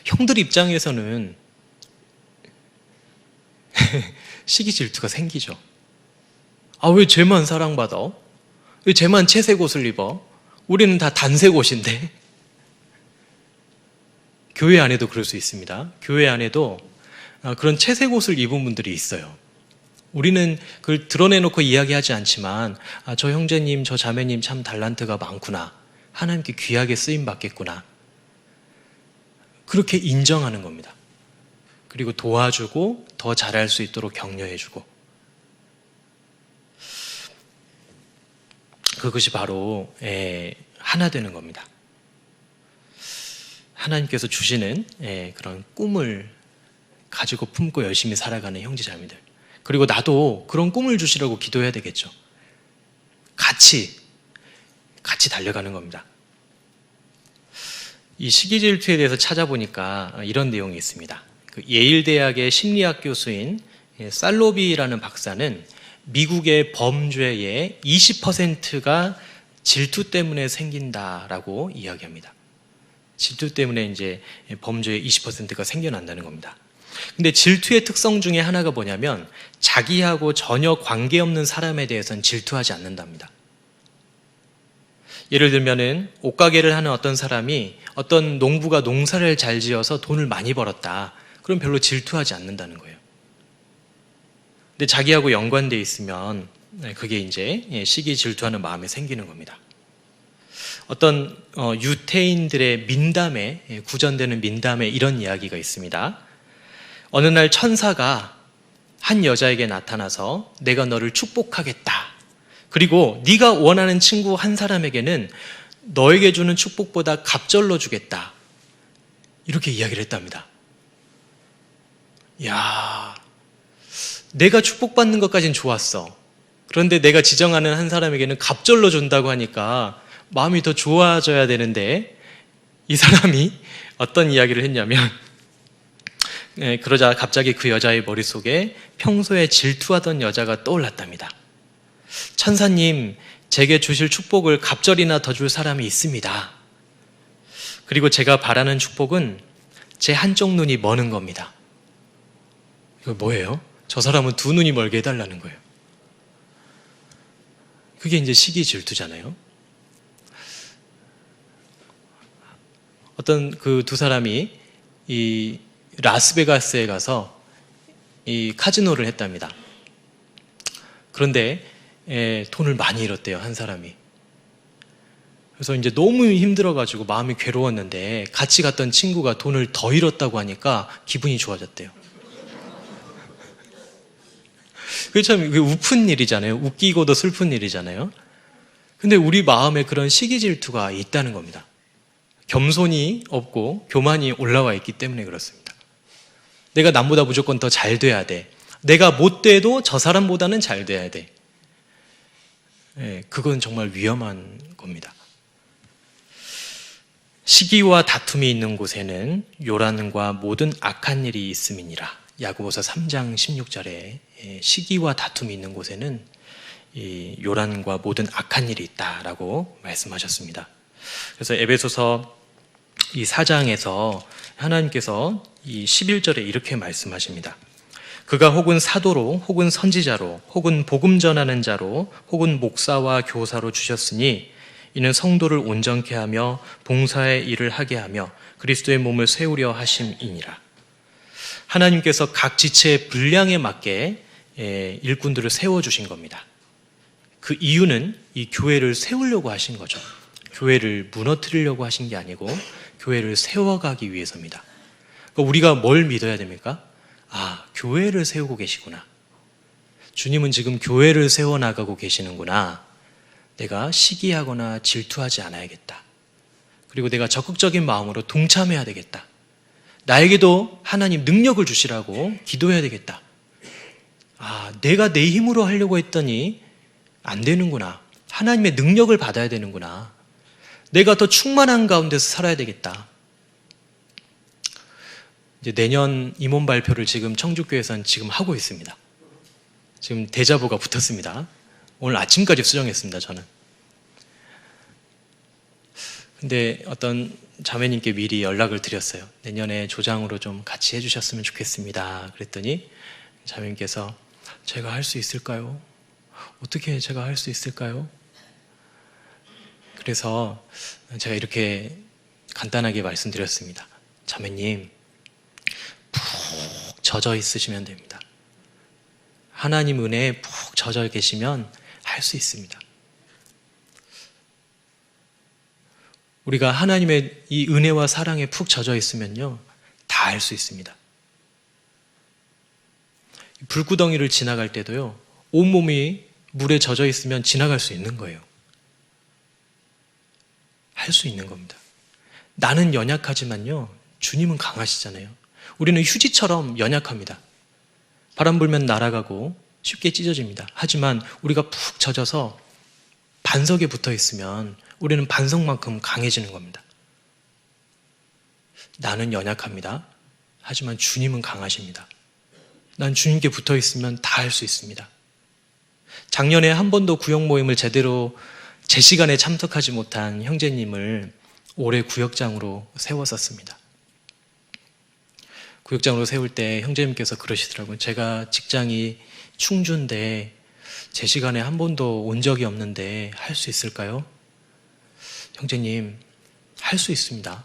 형들 입장에서는 시기 질투가 생기죠. 아, 왜 쟤만 사랑받아? 왜 쟤만 채색 옷을 입어? 우리는 다 단색 옷인데. 교회 안에도 그럴 수 있습니다. 교회 안에도 그런 채색 옷을 입은 분들이 있어요. 우리는 그걸 드러내놓고 이야기하지 않지만 저 형제님, 저 자매님 참 달란트가 많구나. 하나님께 귀하게 쓰임 받겠구나. 그렇게 인정하는 겁니다. 그리고 도와주고 더 잘할 수 있도록 격려해주고. 그것이 바로 하나 되는 겁니다. 하나님께서 주시는 그런 꿈을 가지고 품고 열심히 살아가는 형제자매들. 그리고 나도 그런 꿈을 주시라고 기도해야 되겠죠. 같이 달려가는 겁니다. 이 시기질투에 대해서 찾아보니까 이런 내용이 있습니다. 그 예일대학의 심리학 교수인 살로비라는 박사는 미국의 범죄의 20%가 질투 때문에 생긴다라고 이야기합니다. 질투 때문에 이제 범죄의 20%가 생겨난다는 겁니다. 근데 질투의 특성 중에 하나가 뭐냐면 자기하고 전혀 관계없는 사람에 대해서는 질투하지 않는답니다. 예를 들면은 옷가게를 하는 어떤 사람이 어떤 농부가 농사를 잘 지어서 돈을 많이 벌었다. 그럼 별로 질투하지 않는다는 거예요. 근데 자기하고 연관되어 있으면 그게 이제 시기 질투하는 마음이 생기는 겁니다. 어떤 유태인들의 민담에 구전되는 민담에 이런 이야기가 있습니다. 어느 날 천사가 한 여자에게 나타나서 내가 너를 축복하겠다. 그리고 네가 원하는 친구 한 사람에게는 너에게 주는 축복보다 갑절로 주겠다. 이렇게 이야기를 했답니다. 야, 내가 축복받는 것까진 좋았어. 그런데 내가 지정하는 한 사람에게는 갑절로 준다고 하니까 마음이 더 좋아져야 되는데 이 사람이 어떤 이야기를 했냐면 그러자 갑자기 그 여자의 머릿속에 평소에 질투하던 여자가 떠올랐답니다. 천사님, 제게 주실 축복을 갑절이나 더 줄 사람이 있습니다. 그리고 제가 바라는 축복은 제 한쪽 눈이 머는 겁니다. 이거 뭐예요? 저 사람은 두 눈이 멀게 해달라는 거예요. 그게 이제 시기 질투잖아요. 어떤 그 두 사람이 이 라스베가스에 가서 이 카지노를 했답니다. 그런데 돈을 많이 잃었대요, 한 사람이. 그래서 이제 너무 힘들어가지고 마음이 괴로웠는데 같이 갔던 친구가 돈을 더 잃었다고 하니까 기분이 좋아졌대요. 그게 참 우픈 일이잖아요. 웃기고도 슬픈 일이잖아요. 근데 우리 마음에 그런 시기 질투가 있다는 겁니다. 겸손이 없고 교만이 올라와 있기 때문에 그렇습니다. 내가 남보다 무조건 더 잘 돼야 돼. 내가 못 돼도 저 사람보다는 잘 돼야 돼. 그건 정말 위험한 겁니다. 시기와 다툼이 있는 곳에는 요란과 모든 악한 일이 있음이니라. 야고보서 3장 16절에 시기와 다툼이 있는 곳에는 이 요란과 모든 악한 일이 있다라고 말씀하셨습니다. 그래서 에베소서 이 4장에서 하나님께서 이 11절에 이렇게 말씀하십니다. 그가 혹은 사도로 혹은 선지자로 혹은 복음 전하는 자로 혹은 목사와 교사로 주셨으니 이는 성도를 온전케 하며 봉사의 일을 하게 하며 그리스도의 몸을 세우려 하심이니라. 하나님께서 각 지체의 분량에 맞게 일꾼들을 세워주신 겁니다. 그 이유는 이 교회를 세우려고 하신 거죠. 교회를 무너뜨리려고 하신 게 아니고 교회를 세워가기 위해서입니다. 그러니까 우리가 뭘 믿어야 됩니까? 아, 교회를 세우고 계시구나. 주님은 지금 교회를 세워나가고 계시는구나. 내가 시기하거나 질투하지 않아야겠다. 그리고 내가 적극적인 마음으로 동참해야 되겠다. 나에게도 하나님 능력을 주시라고 기도해야 되겠다. 아, 내가 내 힘으로 하려고 했더니 안 되는구나. 하나님의 능력을 받아야 되는구나. 내가 더 충만한 가운데서 살아야 되겠다. 이제 내년 임원 발표를 지금 청주교회에서는 지금 하고 있습니다. 지금 대자보가 붙었습니다. 오늘 아침까지 수정했습니다, 저는. 근데 어떤 자매님께 미리 연락을 드렸어요. 내년에 조장으로 좀 같이 해주셨으면 좋겠습니다. 그랬더니 자매님께서 제가 할 수 있을까요? 어떻게 제가 할 수 있을까요? 그래서 제가 이렇게 간단하게 말씀드렸습니다. 자매님, 푹 젖어 있으시면 됩니다. 하나님 은혜에 푹 젖어 계시면 할 수 있습니다. 우리가 하나님의 이 은혜와 사랑에 푹 젖어 있으면요, 다 할 수 있습니다. 불구덩이를 지나갈 때도요, 온몸이 물에 젖어 있으면 지나갈 수 있는 거예요. 할 수 있는 겁니다. 나는 연약하지만요, 주님은 강하시잖아요. 우리는 휴지처럼 연약합니다. 바람 불면 날아가고 쉽게 찢어집니다. 하지만 우리가 푹 젖어서 반석에 붙어 있으면 우리는 반석만큼 강해지는 겁니다. 나는 연약합니다. 하지만 주님은 강하십니다. 난 주님께 붙어 있으면 다 할 수 있습니다. 작년에 한 번도 구역 모임을 제대로 제 시간에 참석하지 못한 형제님을 올해 구역장으로 세웠었습니다. 구역장으로 세울 때 형제님께서 그러시더라고요. 제가 직장이 충주인데 제 시간에 한 번도 온 적이 없는데 할 수 있을까요? 형제님, 할 수 있습니다.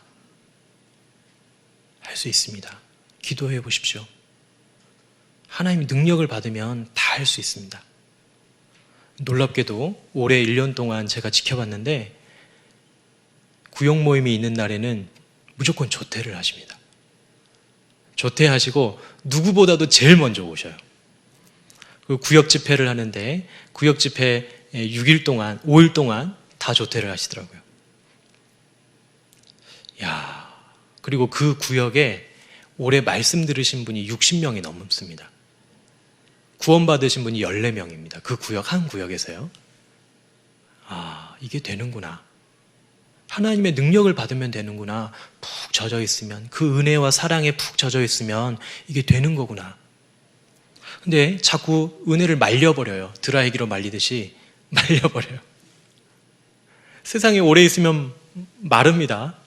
할 수 있습니다. 기도해 보십시오. 하나님의 능력을 받으면 다 할 수 있습니다. 놀랍게도 올해 1년 동안 제가 지켜봤는데 구역 모임이 있는 날에는 무조건 조퇴를 하십니다. 조퇴하시고 누구보다도 제일 먼저 오셔요. 그리고 구역 집회를 하는데 구역 집회 6일 동안, 5일 동안 다 조퇴를 하시더라고요. 야, 그리고 그 구역에 올해 말씀 들으신 분이 60명이 넘습니다. 구원받으신 분이 14명입니다. 그 구역, 한 구역에서요. 아, 이게 되는구나. 하나님의 능력을 받으면 되는구나. 푹 젖어 있으면, 그 은혜와 사랑에 푹 젖어 있으면 이게 되는 거구나. 근데 자꾸 은혜를 말려버려요. 드라이기로 말리듯이 말려버려요. 세상에 오래 있으면 마릅니다.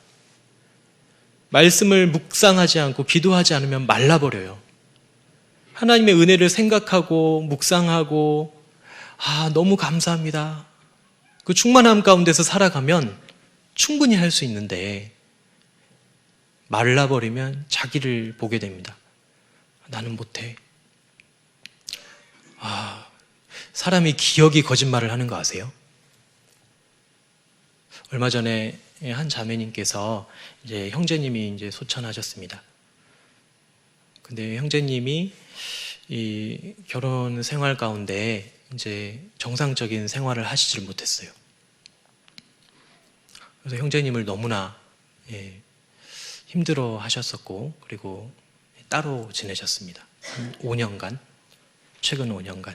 말씀을 묵상하지 않고 기도하지 않으면 말라버려요. 하나님의 은혜를 생각하고 묵상하고 너무 감사합니다. 그 충만함 가운데서 살아가면 충분히 할 수 있는데 말라버리면 자기를 보게 됩니다. 나는 못해. 사람이 기억이 거짓말을 하는 거 아세요? 얼마 전에 한 자매님께서 이제 형제님이 이제 소천하셨습니다. 근데 형제님이 이 결혼 생활 가운데 이제 정상적인 생활을 하시질 못했어요. 그래서 형제님을 너무나 힘들어 하셨었고, 그리고 따로 지내셨습니다. 한 5년간, 최근 5년간.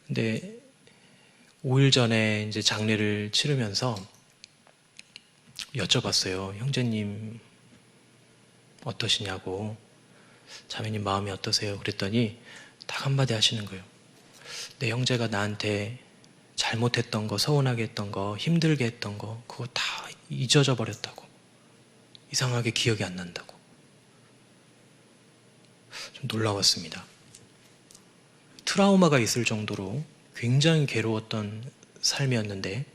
근데 5일 전에 이제 장례를 치르면서 여쭤봤어요. 형제님 어떠시냐고, 자매님 마음이 어떠세요? 그랬더니 딱 한마디 하시는 거예요. 내 형제가 나한테 잘못했던 거, 서운하게 했던 거, 힘들게 했던 거, 그거 다 잊어져 버렸다고. 이상하게 기억이 안 난다고. 좀 놀라웠습니다. 트라우마가 있을 정도로 굉장히 괴로웠던 삶이었는데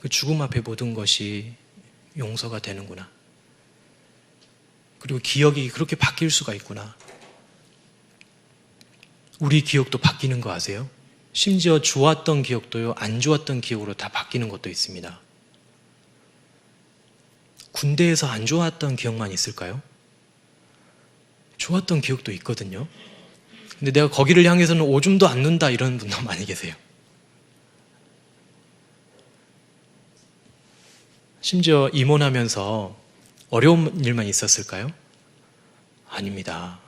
그 죽음 앞에 모든 것이 용서가 되는구나. 그리고 기억이 그렇게 바뀔 수가 있구나. 우리 기억도 바뀌는 거 아세요? 심지어 좋았던 기억도요, 안 좋았던 기억으로 다 바뀌는 것도 있습니다. 군대에서 안 좋았던 기억만 있을까요? 좋았던 기억도 있거든요. 근데 내가 거기를 향해서는 오줌도 안 눈다 이런 분도 많이 계세요. 심지어 임원하면서 어려운 일만 있었을까요? 아닙니다.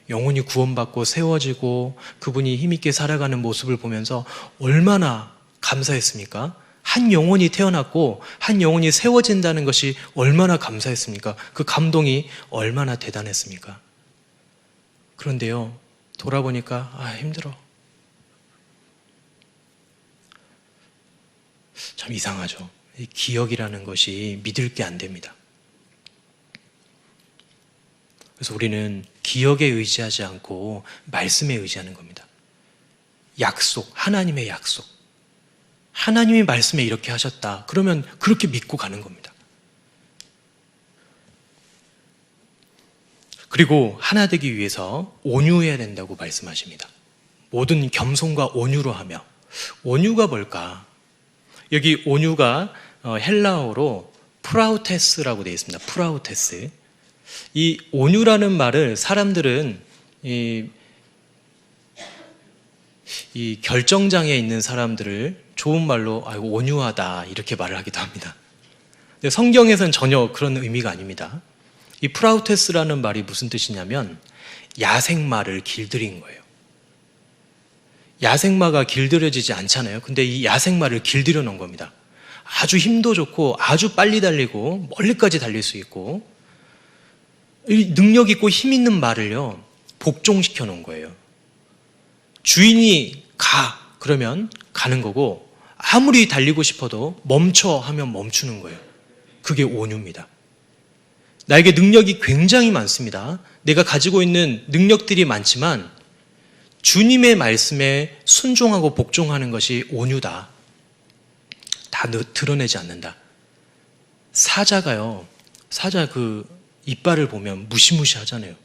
영혼이 구원받고 세워지고 그분이 힘있게 살아가는 모습을 보면서 얼마나 감사했습니까? 한 영혼이 태어났고 한 영혼이 세워진다는 것이 얼마나 감사했습니까? 그 감동이 얼마나 대단했습니까? 그런데요, 돌아보니까 힘들어. 참 이상하죠. 이 기억이라는 것이 믿을 게 안 됩니다. 그래서 우리는 기억에 의지하지 않고 말씀에 의지하는 겁니다. 약속, 하나님의 약속. 하나님이 말씀에 이렇게 하셨다. 그러면 그렇게 믿고 가는 겁니다. 그리고 하나 되기 위해서 온유해야 된다고 말씀하십니다. 모든 겸손과 온유로 하며. 온유가 뭘까? 여기 온유가 헬라어로 프라우테스라고 되어 있습니다. 프라우테스. 이 온유라는 말을 사람들은 이 결정장애 있는 사람들을 좋은 말로 아이고 온유하다 이렇게 말을 하기도 합니다. 근데 성경에서는 전혀 그런 의미가 아닙니다. 이 프라우테스라는 말이 무슨 뜻이냐면 야생마를 길들인 거예요. 야생마가 길들여지지 않잖아요. 근데 이 야생마를 길들여 놓은 겁니다. 아주 힘도 좋고 아주 빨리 달리고 멀리까지 달릴 수 있고 이 능력 있고 힘 있는 말을요 복종시켜 놓은 거예요. 주인이 가 그러면 가는 거고 아무리 달리고 싶어도 멈춰 하면 멈추는 거예요. 그게 온유입니다. 나에게 능력이 굉장히 많습니다. 내가 가지고 있는 능력들이 많지만 주님의 말씀에 순종하고 복종하는 것이 온유다. 다 드러내지 않는다. 사자가요, 사자 그 이빨을 보면 무시무시하잖아요.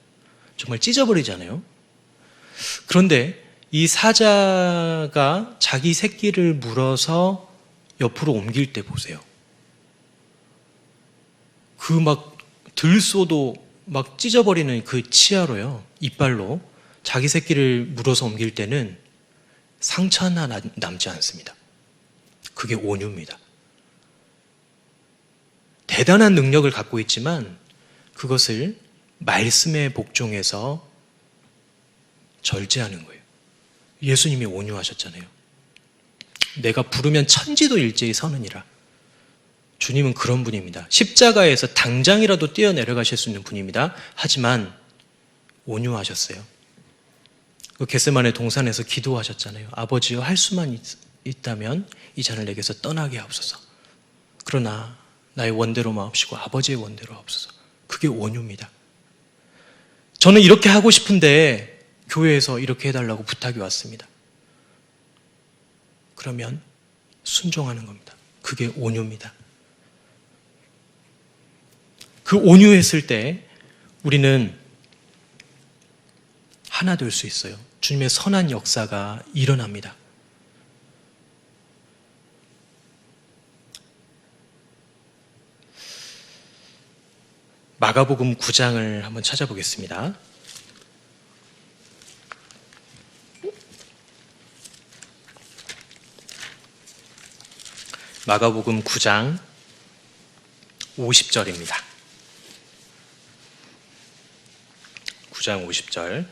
정말 찢어버리잖아요. 그런데 이 사자가 자기 새끼를 물어서 옆으로 옮길 때 보세요. 그 막 들쏘도 막 찢어버리는 그 치아로요, 이빨로 자기 새끼를 물어서 옮길 때는 상처 하나 남지 않습니다. 그게 온유입니다. 대단한 능력을 갖고 있지만 그것을 말씀에 복종해서 절제하는 거예요. 예수님이 온유하셨잖아요. 내가 부르면 천지도 일제히 서느니라. 주님은 그런 분입니다. 십자가에서 당장이라도 뛰어내려가실 수 있는 분입니다. 하지만 온유하셨어요. 그 겟세마네 동산에서 기도하셨잖아요. 아버지여 할 수만 있다면 이 잔을 내게서 떠나게 하옵소서. 그러나 나의 원대로 마옵시고 아버지의 원대로 하옵소서. 그게 온유입니다. 저는 이렇게 하고 싶은데 교회에서 이렇게 해달라고 부탁이 왔습니다. 그러면 순종하는 겁니다. 그게 온유입니다. 그 온유했을 때 우리는 하나 될 수 있어요. 주님의 선한 역사가 일어납니다. 마가복음 9장을 한번 찾아보겠습니다. 마가복음 9장 50절입니다. 9장 50절.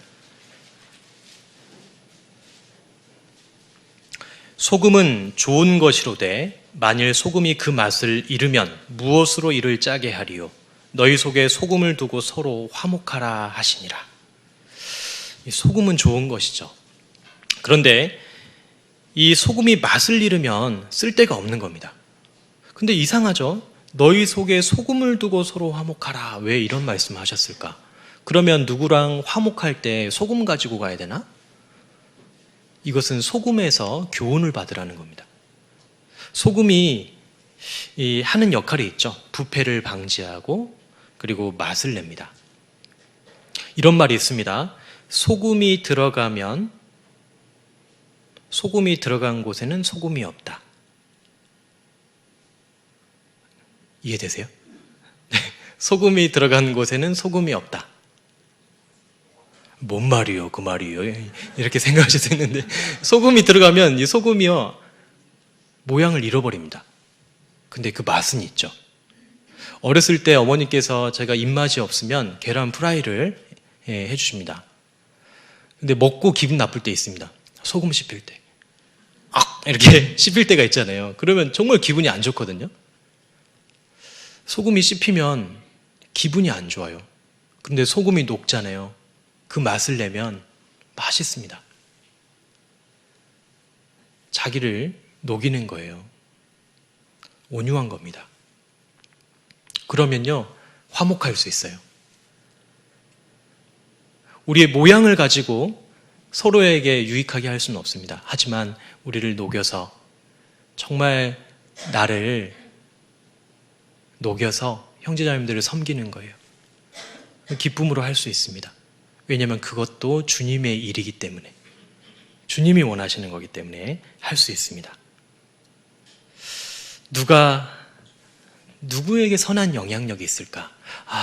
소금은 좋은 것이로되 만일 소금이 그 맛을 잃으면 무엇으로 이를 짜게 하리요? 너희 속에 소금을 두고 서로 화목하라 하시니라. 이 소금은 좋은 것이죠. 그런데 이 소금이 맛을 잃으면 쓸데가 없는 겁니다. 근데 이상하죠? 너희 속에 소금을 두고 서로 화목하라. 왜 이런 말씀을 하셨을까? 그러면 누구랑 화목할 때 소금 가지고 가야 되나? 이것은 소금에서 교훈을 받으라는 겁니다. 소금이 하는 역할이 있죠. 부패를 방지하고 그리고 맛을 냅니다. 이런 말이 있습니다. 소금이 들어간 곳에는 소금이 없다. 이해되세요? 네. 소금이 들어간 곳에는 소금이 없다. 뭔 말이요? 그 말이요? 이렇게 생각하실 수 있는데 소금이 들어가면 이 소금이요 모양을 잃어버립니다. 근데 그 맛은 있죠. 어렸을 때 어머니께서 제가 입맛이 없으면 계란 프라이를 해주십니다. 근데 먹고 기분 나쁠 때 있습니다. 소금 씹힐 때. 이렇게 씹힐 때가 있잖아요. 그러면 정말 기분이 안 좋거든요. 소금이 씹히면 기분이 안 좋아요. 근데 소금이 녹잖아요. 그 맛을 내면 맛있습니다. 자기를 녹이는 거예요. 온유한 겁니다. 그러면요, 화목할 수 있어요. 우리의 모양을 가지고 서로에게 유익하게 할 수는 없습니다. 하지만 우리를 녹여서, 정말 나를 녹여서 형제자매들을 섬기는 거예요. 기쁨으로 할 수 있습니다. 왜냐하면 그것도 주님의 일이기 때문에, 주님이 원하시는 거기 때문에 할 수 있습니다. 누구에게 선한 영향력이 있을까?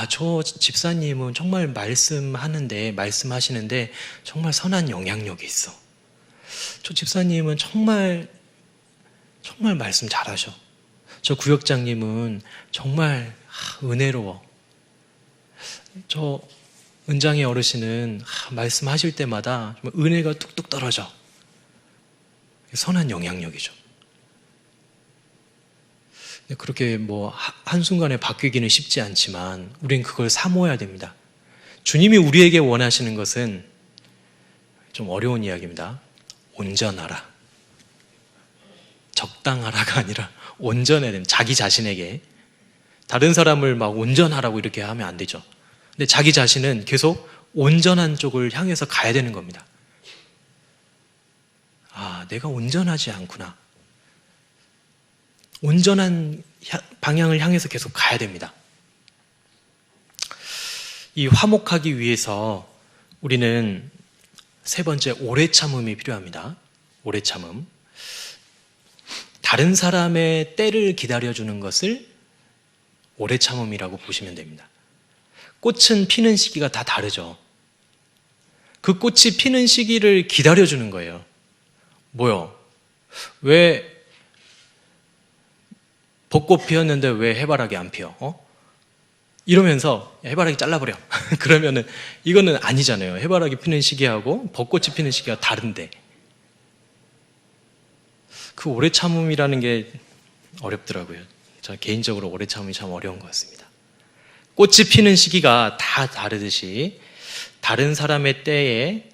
저 집사님은 정말 말씀하시는데 정말 선한 영향력이 있어. 저 집사님은 정말 말씀 잘하셔. 저 구역장님은 정말 은혜로워. 저 은장의 어르신은 말씀하실 때마다 정말 은혜가 뚝뚝 떨어져. 선한 영향력이죠. 그렇게 한순간에 바뀌기는 쉽지 않지만 우린 그걸 사모해야 됩니다. 주님이 우리에게 원하시는 것은 좀 어려운 이야기입니다. 온전하라. 적당하라가 아니라 온전해야 됩니다. 자기 자신에게. 다른 사람을 막 온전하라고 이렇게 하면 안 되죠. 근데 자기 자신은 계속 온전한 쪽을 향해서 가야 되는 겁니다. 내가 온전하지 않구나. 온전한 방향을 향해서 계속 가야 됩니다. 이 화목하기 위해서 우리는 세 번째, 오래 참음이 필요합니다. 오래 참음. 다른 사람의 때를 기다려주는 것을 오래 참음이라고 보시면 됩니다. 꽃은 피는 시기가 다 다르죠. 그 꽃이 피는 시기를 기다려주는 거예요. 왜 벚꽃 피었는데 왜 해바라기 안 피어? 이러면서 해바라기 잘라버려. 그러면은 이거는 아니잖아요. 해바라기 피는 시기하고 벚꽃이 피는 시기가 다른데. 그 오래 참음이라는 게 어렵더라고요. 저 개인적으로 오래 참음이 참 어려운 것 같습니다. 꽃이 피는 시기가 다 다르듯이 다른 사람의 때를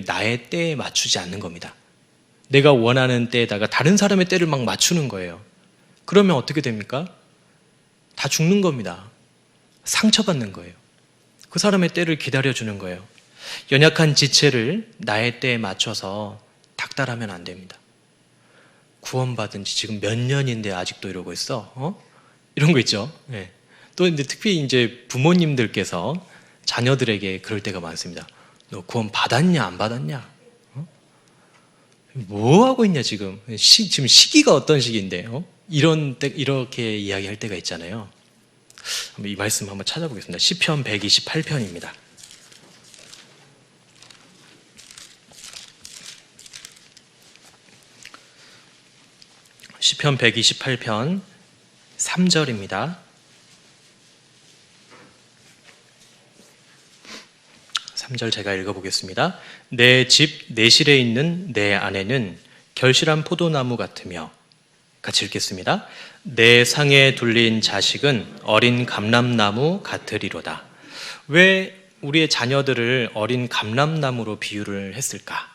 나의 때에 맞추지 않는 겁니다. 내가 원하는 때에다가 다른 사람의 때를 막 맞추는 거예요. 그러면 어떻게 됩니까? 다 죽는 겁니다. 상처받는 거예요. 그 사람의 때를 기다려주는 거예요. 연약한 지체를 나의 때에 맞춰서 닥달하면 안 됩니다. 구원받은 지 지금 몇 년인데 아직도 이러고 있어? 이런 거 있죠. 네. 또 특히 이제 부모님들께서 자녀들에게 그럴 때가 많습니다. 너 구원 받았냐 안 받았냐? 뭐 하고 있냐 지금? 지금 시기가 어떤 시기인데? 이렇게 이야기할 때가 있잖아요. 이 말씀 한번 찾아보겠습니다. 시편 128편입니다. 시편 128편 3절입니다. 3절 제가 읽어보겠습니다. 내 집 내실에 있는 내 아내는 결실한 포도나무 같으며, 같이 읽겠습니다. 내 상에 둘린 자식은 어린 감람나무 같으리로다. 왜 우리의 자녀들을 어린 감람나무로 비유를 했을까?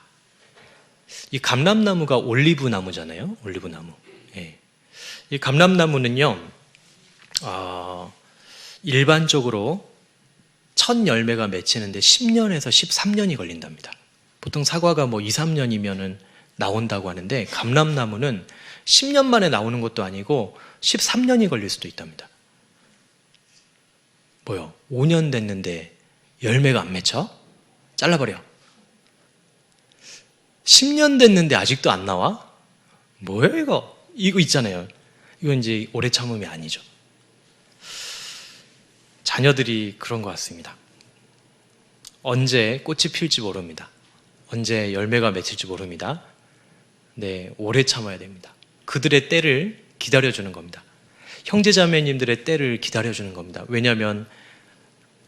이 감람나무가 올리브나무잖아요. 올리브나무. 예. 이 감람나무는요, 일반적으로 첫 열매가 맺히는데 10년에서 13년이 걸린답니다. 보통 사과가 2, 3년이면은 나온다고 하는데 감람나무는 10년 만에 나오는 것도 아니고 13년이 걸릴 수도 있답니다. 5년 됐는데 열매가 안 맺혀? 잘라버려. 10년 됐는데 아직도 안 나와? 뭐예요 이거? 이거 있잖아요. 이건 이제 오래 참음이 아니죠. 자녀들이 그런 것 같습니다. 언제 꽃이 필지 모릅니다. 언제 열매가 맺힐지 모릅니다. 네, 오래 참아야 됩니다. 그들의 때를 기다려주는 겁니다. 형제자매님들의 때를 기다려주는 겁니다. 왜냐하면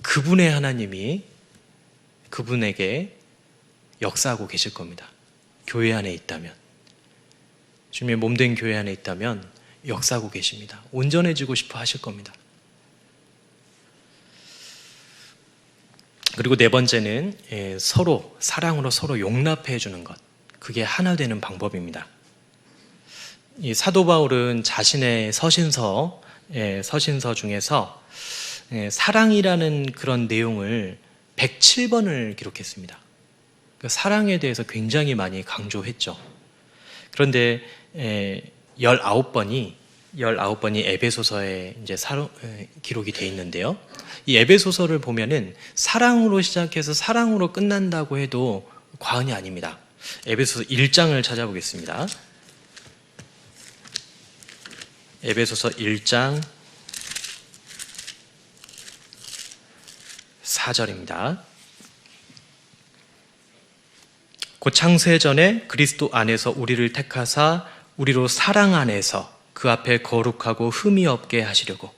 그분의 하나님이 그분에게 역사하고 계실 겁니다. 교회 안에 있다면, 주님의 몸된 교회 안에 있다면 역사하고 계십니다. 온전해지고 싶어 하실 겁니다. 그리고 네 번째는 서로 사랑으로 서로 용납해 주는 것. 그게 하나 되는 방법입니다. 이 사도 바울은 자신의 서신서 중에서 사랑이라는 그런 내용을 107번을 기록했습니다. 그 사랑에 대해서 굉장히 많이 강조했죠. 그런데 19번이 에베소서에 이제 기록이 되어 있는데요. 이 에베소서를 보면은 사랑으로 시작해서 사랑으로 끝난다고 해도 과언이 아닙니다. 에베소서 1장을 찾아보겠습니다. 에베소서 1장 4절입니다. 곧 창세전에 그리스도 안에서 우리를 택하사 우리로 사랑 안에서 그 앞에 거룩하고 흠이 없게 하시려고.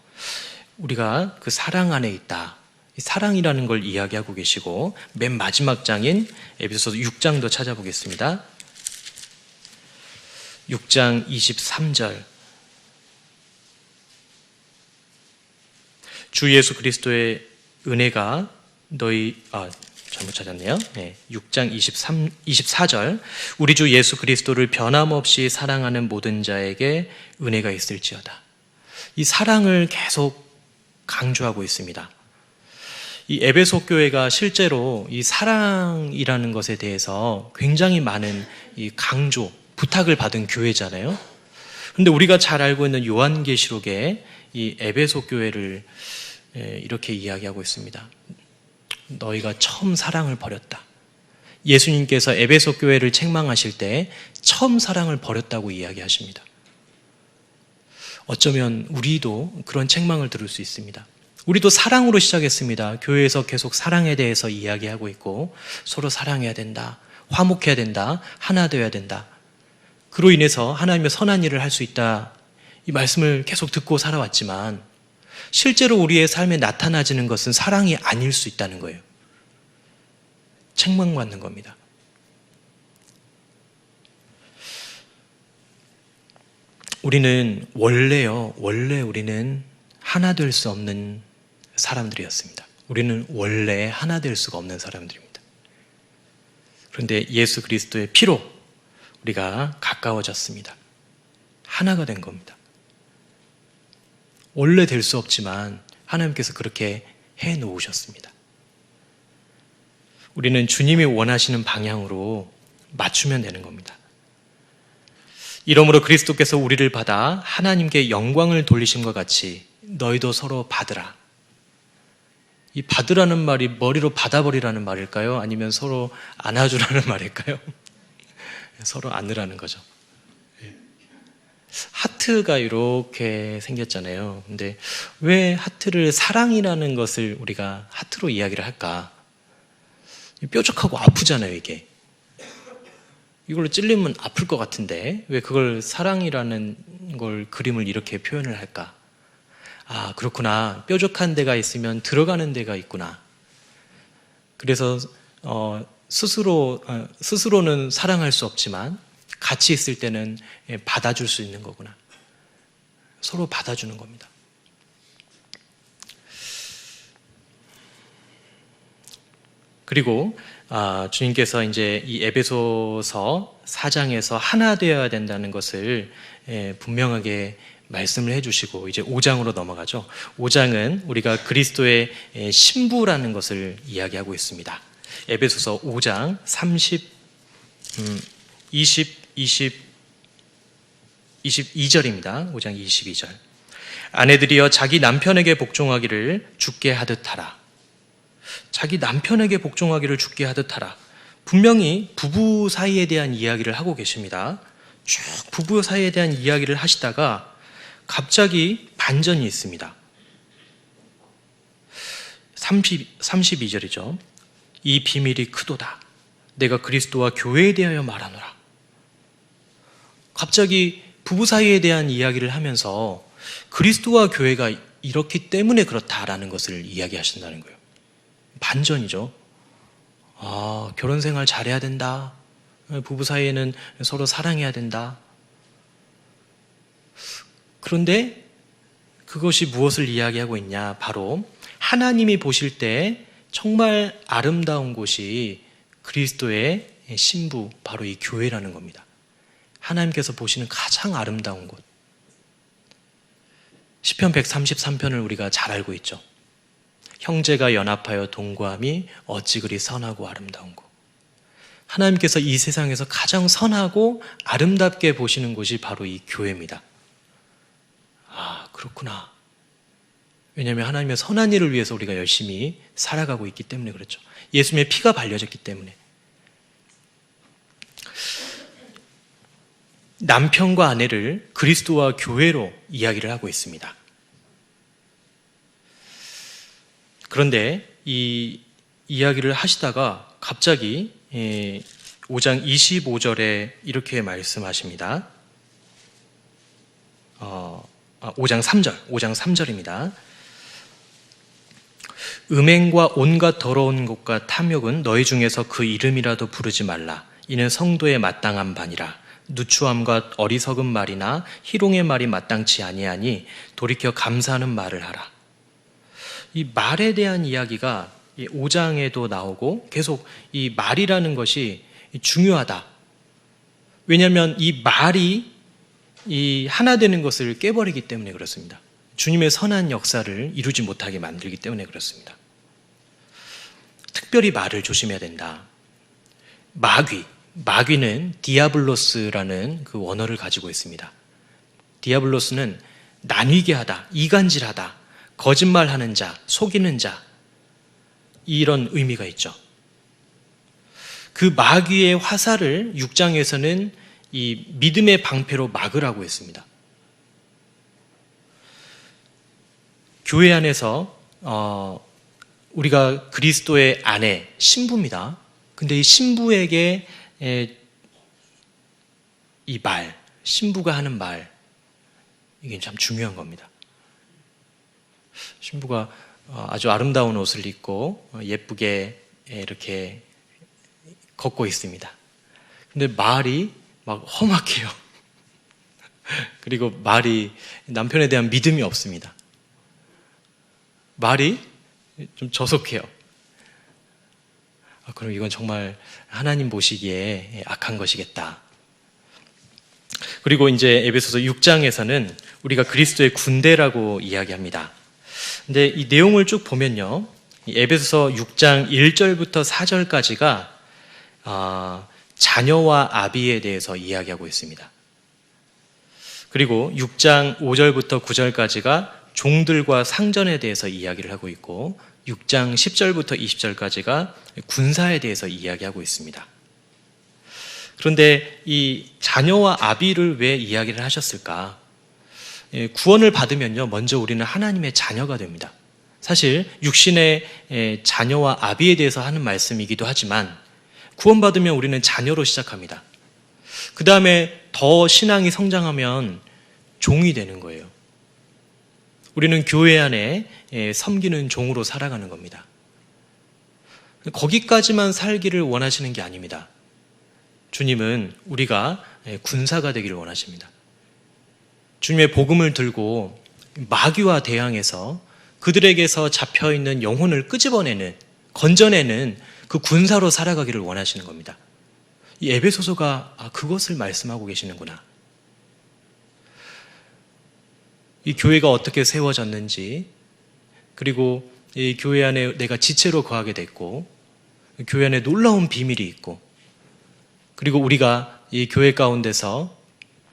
우리가 그 사랑 안에 있다. 사랑이라는 걸 이야기하고 계시고, 맨 마지막 장인 에베소서 6장도 찾아보겠습니다. 6장 23절. 주 예수 그리스도의 은혜가 잘못 찾았네요. 6장 24절. 우리 주 예수 그리스도를 변함없이 사랑하는 모든 자에게 은혜가 있을지어다. 이 사랑을 계속 강조하고 있습니다. 이 에베소 교회가 실제로 이 사랑이라는 것에 대해서 굉장히 많은 이 강조, 부탁을 받은 교회잖아요. 그런데 우리가 잘 알고 있는 요한계시록에 이 에베소 교회를 이렇게 이야기하고 있습니다. 너희가 처음 사랑을 버렸다. 예수님께서 에베소 교회를 책망하실 때 처음 사랑을 버렸다고 이야기하십니다. 어쩌면 우리도 그런 책망을 들을 수 있습니다. 우리도 사랑으로 시작했습니다. 교회에서 계속 사랑에 대해서 이야기하고 있고, 서로 사랑해야 된다, 화목해야 된다, 하나 되어야 된다. 그로 인해서 하나님의 선한 일을 할 수 있다, 이 말씀을 계속 듣고 살아왔지만 실제로 우리의 삶에 나타나지는 것은 사랑이 아닐 수 있다는 거예요. 책망받는 겁니다. 우리는 원래 우리는 하나 될 수 없는 사람들이었습니다. 우리는 원래 하나 될 수가 없는 사람들입니다. 그런데 예수 그리스도의 피로 우리가 가까워졌습니다. 하나가 된 겁니다. 원래 될 수 없지만 하나님께서 그렇게 해 놓으셨습니다. 우리는 주님이 원하시는 방향으로 맞추면 되는 겁니다. 이러므로 그리스도께서 우리를 받아 하나님께 영광을 돌리심과 같이 너희도 서로 받으라. 이 받으라는 말이 머리로 받아버리라는 말일까요? 아니면 서로 안아주라는 말일까요? 서로 안으라는 거죠. 하트가 이렇게 생겼잖아요. 근데 왜 하트를 사랑이라는 것을 우리가 하트로 이야기를 할까? 뾰족하고 아프잖아요, 이게. 이걸로 찔리면 아플 것 같은데 왜 그걸 사랑이라는 걸 그림을 이렇게 표현을 할까? 아, 그렇구나. 뾰족한 데가 있으면 들어가는 데가 있구나. 그래서 스스로는 사랑할 수 없지만 같이 있을 때는 받아줄 수 있는 거구나. 서로 받아주는 겁니다. 그리고 주님께서 이제 이 에베소서 4장에서 하나 되어야 된다는 것을 분명하게 말씀을 해주시고 이제 5장으로 넘어가죠. 5장은 우리가 그리스도의 신부라는 것을 이야기하고 있습니다. 에베소서 5장 22절입니다. 5장 22절. 아내들이여 자기 남편에게 복종하기를 주께 하듯 하라. 자기 남편에게 복종하기를 주께 하듯 하라. 분명히 부부 사이에 대한 이야기를 하고 계십니다. 쭉 부부 사이에 대한 이야기를 하시다가 갑자기 반전이 있습니다. 32절이죠. 이 비밀이 크도다. 내가 그리스도와 교회에 대하여 말하노라. 갑자기 부부 사이에 대한 이야기를 하면서 그리스도와 교회가 이렇기 때문에 그렇다라는 것을 이야기하신다는 거예요. 반전이죠. 결혼 생활 잘해야 된다. 부부 사이에는 서로 사랑해야 된다. 그런데 그것이 무엇을 이야기하고 있냐? 바로 하나님이 보실 때 정말 아름다운 곳이 그리스도의 신부, 바로 이 교회라는 겁니다. 하나님께서 보시는 가장 아름다운 곳. 시편 133편을 우리가 잘 알고 있죠. 형제가 연합하여 동거함이 어찌 그리 선하고 아름다운 곳. 하나님께서 이 세상에서 가장 선하고 아름답게 보시는 곳이 바로 이 교회입니다. 아, 그렇구나. 왜냐하면 하나님의 선한 일을 위해서 우리가 열심히 살아가고 있기 때문에 그렇죠. 예수님의 피가 발려졌기 때문에. 남편과 아내를 그리스도와 교회로 이야기를 하고 있습니다. 그런데 이 이야기를 하시다가 갑자기 5장 25절에 이렇게 말씀하십니다. 5장 3절입니다. 음행과 온갖 더러운 것과 탐욕은 너희 중에서 그 이름이라도 부르지 말라. 이는 성도의 마땅한 바니라. 누추함과 어리석은 말이나 희롱의 말이 마땅치 아니하니 돌이켜 감사하는 말을 하라. 이 말에 대한 이야기가 5장에도 나오고 계속 이 말이라는 것이 중요하다. 왜냐하면 이 말이 이 하나 되는 것을 깨버리기 때문에 그렇습니다. 주님의 선한 역사를 이루지 못하게 만들기 때문에 그렇습니다. 특별히 말을 조심해야 된다. 마귀는 디아블로스라는 그 원어를 가지고 있습니다. 디아블로스는 나뉘게 하다, 이간질하다, 거짓말하는 자, 속이는 자, 이런 의미가 있죠. 그 마귀의 화살을 6장에서는 이 믿음의 방패로 막으라고 했습니다. 교회 안에서 우리가 그리스도의 아내, 신부입니다. 근데 이 신부에게 이 말, 신부가 하는 말, 이게 참 중요한 겁니다. 신부가 아주 아름다운 옷을 입고 예쁘게 이렇게 걷고 있습니다. 근데 말이 막 험악해요. 그리고 말이 남편에 대한 믿음이 없습니다. 말이 좀 저속해요. 그럼 이건 정말 하나님 보시기에 악한 것이겠다. 그리고 이제 에베소서 6장에서는 우리가 그리스도의 군대라고 이야기합니다. 근데 이 내용을 쭉 보면요, 이 에베소서 6장 1절부터 4절까지가 자녀와 아비에 대해서 이야기하고 있습니다. 그리고 6장 5절부터 9절까지가 종들과 상전에 대해서 이야기를 하고 있고 6장 10절부터 20절까지가 군사에 대해서 이야기하고 있습니다. 그런데 이 자녀와 아비를 왜 이야기를 하셨을까? 구원을 받으면요, 먼저 우리는 하나님의 자녀가 됩니다. 사실 육신의 자녀와 아비에 대해서 하는 말씀이기도 하지만 구원받으면 우리는 자녀로 시작합니다. 그 다음에 더 신앙이 성장하면 종이 되는 거예요. 우리는 교회 안에 섬기는 종으로 살아가는 겁니다. 거기까지만 살기를 원하시는 게 아닙니다. 주님은 우리가 군사가 되기를 원하십니다. 주님의 복음을 들고 마귀와 대항해서 그들에게서 잡혀있는 영혼을 끄집어내는, 건져내는 그 군사로 살아가기를 원하시는 겁니다. 이 에베소서가 그것을 말씀하고 계시는구나. 이 교회가 어떻게 세워졌는지, 그리고 이 교회 안에 내가 지체로 거하게 됐고, 교회 안에 놀라운 비밀이 있고, 그리고 우리가 이 교회 가운데서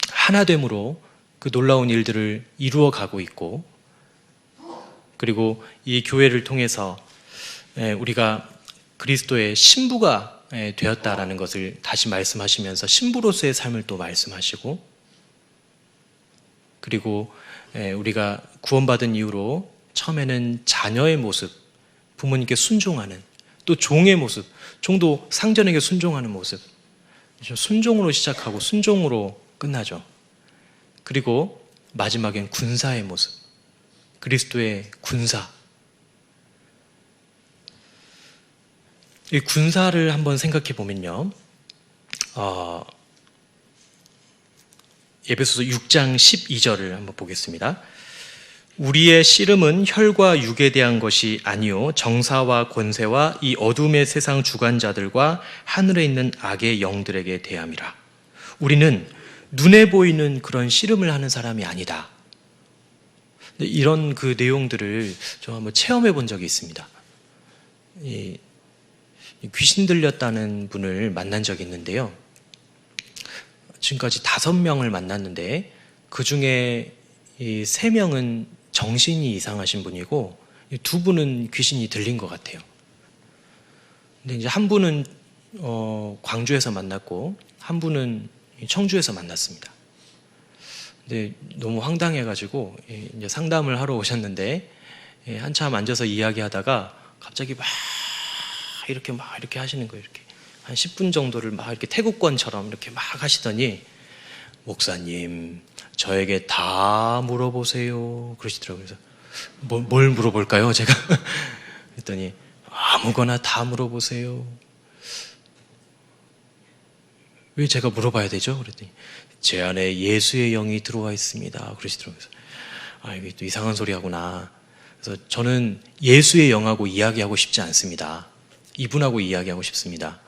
하나됨으로 그 놀라운 일들을 이루어 가고 있고, 그리고 이 교회를 통해서 우리가 그리스도의 신부가 되었다라는 것을 다시 말씀하시면서 신부로서의 삶을 또 말씀하시고, 그리고 우리가 구원받은 이후로 처음에는 자녀의 모습, 부모님께 순종하는, 또 종의 모습, 종도 상전에게 순종하는 모습, 순종으로 시작하고 순종으로 끝나죠. 그리고 마지막엔 군사의 모습, 그리스도의 군사. 이 군사를 한번 생각해 보면요, 에베소서 6장 12절을 한번 보겠습니다. 우리의 씨름은 혈과 육에 대한 것이 아니요 정사와 권세와 이 어둠의 세상 주관자들과 하늘에 있는 악의 영들에게 대함이라. 우리는 눈에 보이는 그런 씨름을 하는 사람이 아니다. 이런 그 내용들을 좀 한번 체험해 본 적이 있습니다. 귀신 들렸다는 분을 만난 적이 있는데요. 지금까지 5명을 만났는데 그 중에 이 3명은 정신이 이상하신 분이고 2분은 귀신이 들린 것 같아요. 근데 이제 한 분은 광주에서 만났고 한 분은 청주에서 만났습니다. 근데 너무 황당해가지고 이제 상담을 하러 오셨는데 한참 앉아서 이야기하다가 갑자기 막 이렇게 하시는 거예요. 이렇게 한 10분 정도를 막 이렇게 태국권처럼 이렇게 막 하시더니 목사님 저에게 다 물어보세요 그러시더라고요. 그래서 뭘 물어볼까요? 제가 그랬더니 아무거나 다 물어보세요. 왜 제가 물어봐야 되죠? 그랬더니 제 안에 예수의 영이 들어와 있습니다 그러시더라고요. 이게 또 이상한 소리 하구나. 그래서 저는 예수의 영하고 이야기하고 싶지 않습니다. 이분하고 이야기하고 싶습니다.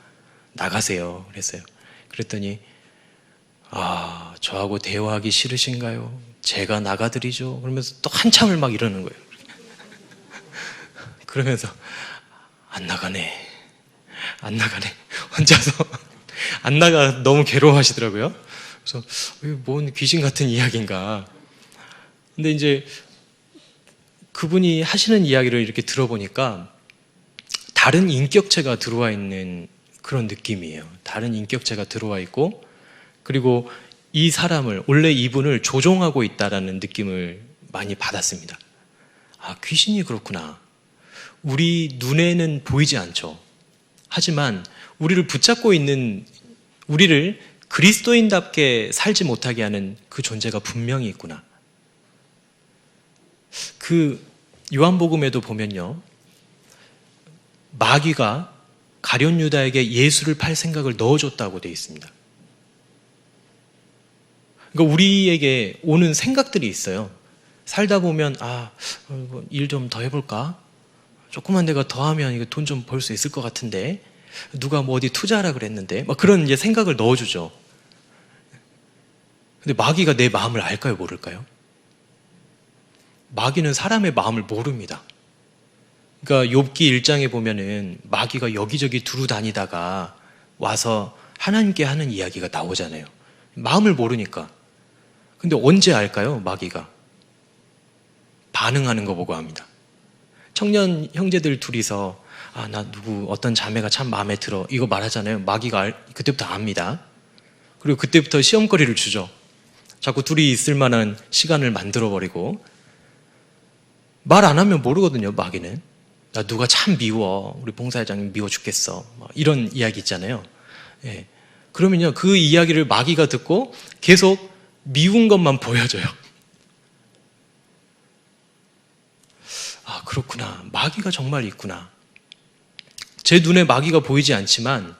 나가세요 그랬어요. 그랬더니 저하고 대화하기 싫으신가요? 제가 나가드리죠. 그러면서 또 한참을 막 이러는 거예요. 그러면서 안 나가네 혼자서 안 나가 너무 괴로워하시더라고요. 그래서 뭔 귀신 같은 이야기인가. 근데 이제 그분이 하시는 이야기를 이렇게 들어보니까 다른 인격체가 들어와 있는 그런 느낌이에요. 다른 인격체가 들어와 있고, 그리고 이 사람을, 원래 이분을 조종하고 있다라는 느낌을 많이 받았습니다. 귀신이 그렇구나. 우리 눈에는 보이지 않죠. 하지만 우리를 붙잡고 있는, 우리를 그리스도인답게 살지 못하게 하는 그 존재가 분명히 있구나. 그 요한복음에도 보면요, 마귀가 가룟 유다에게 예수를 팔 생각을 넣어줬다고 되어 있습니다. 그러니까 우리에게 오는 생각들이 있어요. 살다 보면 일 좀 더 해볼까? 조그만 데가 더 하면 돈 좀 벌 수 있을 것 같은데, 누가 뭐 어디 투자하라 그랬는데, 막 그런 이제 생각을 넣어주죠. 근데 마귀가 내 마음을 알까요, 모를까요? 마귀는 사람의 마음을 모릅니다. 그러니까 욥기 1장에 보면은 마귀가 여기저기 두루 다니다가 와서 하나님께 하는 이야기가 나오잖아요. 마음을 모르니까. 근데 언제 알까요, 마귀가? 반응하는 거 보고 합니다. 청년 형제들 둘이서 나 누구 어떤 자매가 참 마음에 들어 이거 말하잖아요. 마귀가 그때부터 압니다. 그리고 그때부터 시험거리를 주죠. 자꾸 둘이 있을 만한 시간을 만들어버리고. 말 안 하면 모르거든요, 마귀는. 나 누가 참 미워. 우리 봉사회장님 미워 죽겠어. 이런 이야기 있잖아요. 예. 그러면요, 그 이야기를 마귀가 듣고 계속 미운 것만 보여줘요. 그렇구나. 마귀가 정말 있구나. 제 눈에 마귀가 보이지 않지만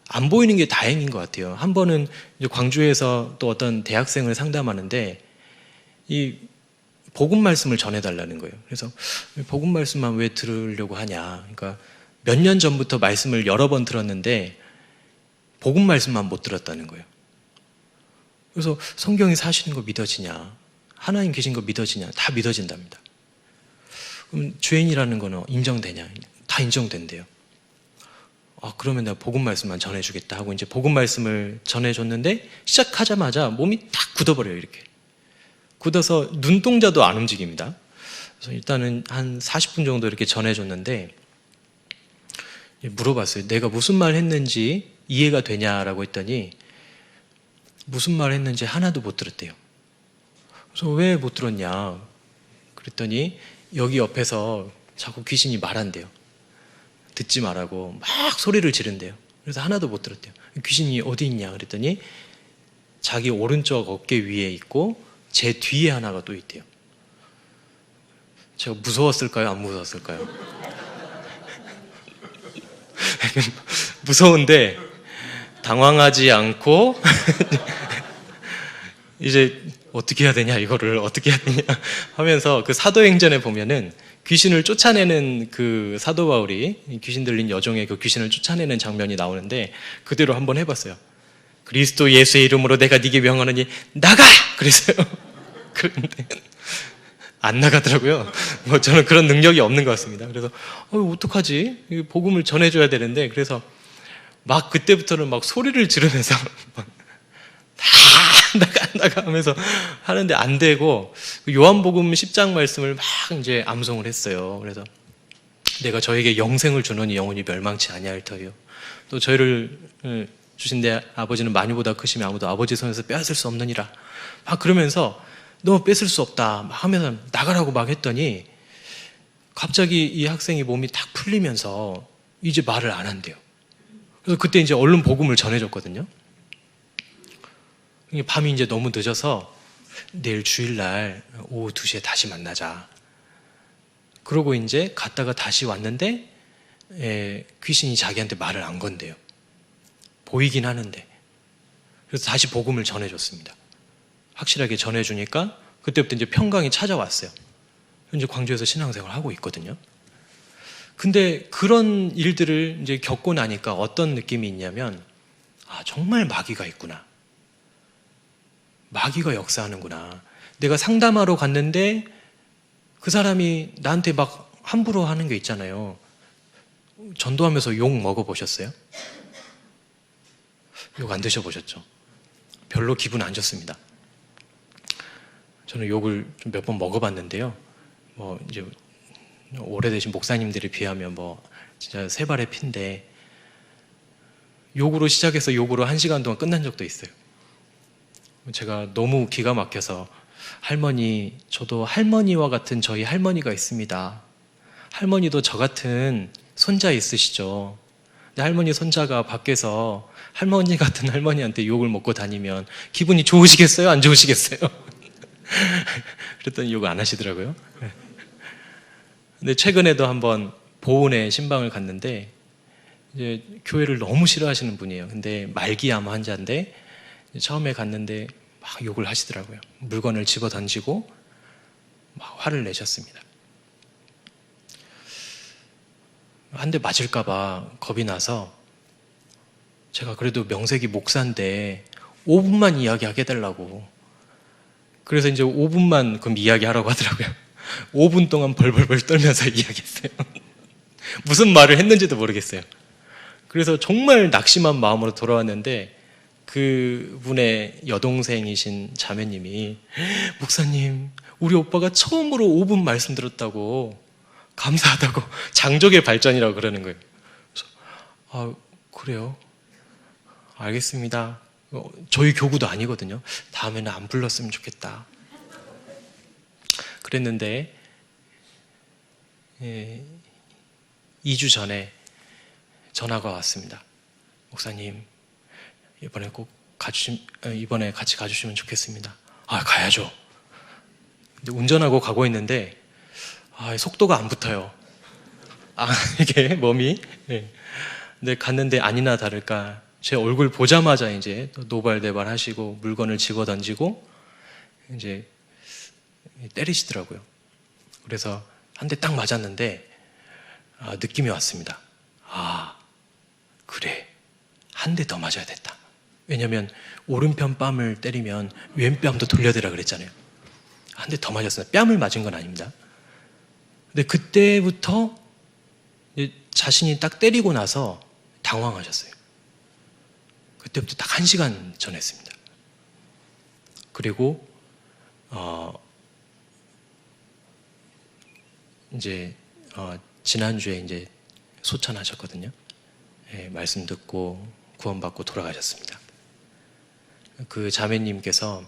안 보이는 게 다행인 것 같아요. 한 번은 이제 광주에서 또 어떤 대학생을 상담하는데 이 복음 말씀을 전해달라는 거예요. 그래서 복음 말씀만 왜 들으려고 하냐. 그러니까 몇 년 전부터 말씀을 여러 번 들었는데 복음 말씀만 못 들었다는 거예요. 그래서 성경이 사시는 거 믿어지냐, 하나님 계신 거 믿어지냐, 다 믿어진답니다. 그럼 죄인이라는 거는 인정되냐? 다 인정된대요. 그러면 내가 복음 말씀만 전해주겠다 하고 이제 복음 말씀을 전해줬는데 시작하자마자 몸이 딱 굳어버려요. 이렇게 굳어서 눈동자도 안 움직입니다. 그래서 일단은 한 40분 정도 이렇게 전해줬는데 물어봤어요. 내가 무슨 말 했는지 이해가 되냐라고 했더니 무슨 말 했는지 하나도 못 들었대요. 그래서 왜 못 들었냐 그랬더니 여기 옆에서 자꾸 귀신이 말한대요. 듣지 말라고 막 소리를 지른대요. 그래서 하나도 못 들었대요. 귀신이 어디 있냐 그랬더니 자기 오른쪽 어깨 위에 있고 제 뒤에 하나가 또 있대요. 제가 무서웠을까요? 안 무서웠을까요? 무서운데 당황하지 않고 이제 어떻게 해야 되냐, 이거를 어떻게 해야 되냐 하면서 그 사도행전에 보면은 귀신을 쫓아내는 그 사도 바울이 귀신 들린 여종의 그 귀신을 쫓아내는 장면이 나오는데 그대로 한번 해봤어요. 그리스도 예수의 이름으로 내가 네게 명하노니 나가! 그랬어요. 그런데 안 나가더라고요. 뭐 저는 그런 능력이 없는 것 같습니다. 그래서 어떡하지? 이 복음을 전해줘야 되는데, 그래서 막 그때부터는 막 소리를 지르면서 다 나가 하면서 하는데 안 되고, 요한복음 10장 말씀을 막 이제 암송을 했어요. 그래서 내가 저에게 영생을 주노니 영원히 멸망치 아니할 터이요, 또 저희를 주신 내 아버지는 만유보다 크시며 아무도 아버지 손에서 빼앗을 수 없느니라, 막 그러면서 너 뺏을 수 없다 막 하면서 나가라고 막 했더니 갑자기 이 학생이 몸이 탁 풀리면서 이제 말을 안 한대요. 그래서 그때 이제 얼른 복음을 전해줬거든요. 밤이 이제 너무 늦어서 내일 주일날 오후 2시에 다시 만나자. 그러고 이제 갔다가 다시 왔는데 귀신이 자기한테 말을 안 건대요. 보이긴 하는데. 그래서 다시 복음을 전해줬습니다. 확실하게 전해주니까 그때부터 이제 평강이 찾아왔어요. 현재 광주에서 신앙생활을 하고 있거든요. 근데 그런 일들을 이제 겪고 나니까 어떤 느낌이 있냐면, 정말 마귀가 있구나. 마귀가 역사하는구나. 내가 상담하러 갔는데 그 사람이 나한테 막 함부로 하는 게 있잖아요. 전도하면서 욕 먹어보셨어요? 욕 안 드셔보셨죠? 별로 기분 안 좋습니다. 저는 욕을 좀 몇 번 먹어봤는데요. 뭐 이제 오래되신 목사님들에 비하면 뭐 진짜 세 발의 피인데, 욕으로 시작해서 욕으로 1시간 동안 끝난 적도 있어요. 제가 너무 기가 막혀서, 할머니, 저도 할머니와 같은 저희 할머니가 있습니다. 할머니도 저 같은 손자 있으시죠? 근데 할머니 손자가 밖에서 할머니 같은 할머니한테 욕을 먹고 다니면 기분이 좋으시겠어요? 안 좋으시겠어요? 그랬더니 욕을 안 하시더라고요. 근데 최근에도 한번 보은에 신방을 갔는데, 이제 교회를 너무 싫어하시는 분이에요. 근데 말기암 환자인데 처음에 갔는데 막 욕을 하시더라고요. 물건을 집어 던지고 막 화를 내셨습니다. 한 대 맞을까봐 겁이 나서, 제가 그래도 명색이 목사인데 5분만 이야기하게 해달라고. 그래서 이제 5분만 그럼 이야기하라고 하더라고요. 5분 동안 벌벌벌 떨면서 이야기했어요. 무슨 말을 했는지도 모르겠어요. 그래서 정말 낙심한 마음으로 돌아왔는데, 그분의 여동생이신 자매님이, 목사님, 우리 오빠가 처음으로 5분 말씀 들었다고, 감사하다고, 장족의 발전이라고 그러는 거예요. 그래서 그래요? 알겠습니다. 저희 교구도 아니거든요. 다음에는 안 불렀으면 좋겠다. 그랬는데 2주 전에 전화가 왔습니다. 목사님, 이번에 같이 가주시면 좋겠습니다. 가야죠. 근데 운전하고 가고 있는데 속도가 안 붙어요. 이게 몸이. 근데 갔는데 아니나 다를까 제 얼굴 보자마자 이제 노발대발 하시고 물건을 집어 던지고 이제 때리시더라고요. 그래서 한 대 딱 맞았는데 느낌이 왔습니다. 그래, 한 대 더 맞아야 됐다. 왜냐면 오른편 뺨을 때리면 왼뺨도 돌려대라 그랬잖아요. 한 대 더 맞았어요. 뺨을 맞은 건 아닙니다. 근데 그때부터 자신이 딱 때리고 나서 당황하셨어요. 그때부터 딱 1시간 전했습니다. 그리고 지난주에 이제 소천하셨거든요. 말씀 듣고 구원받고 돌아가셨습니다. 그 자매님께서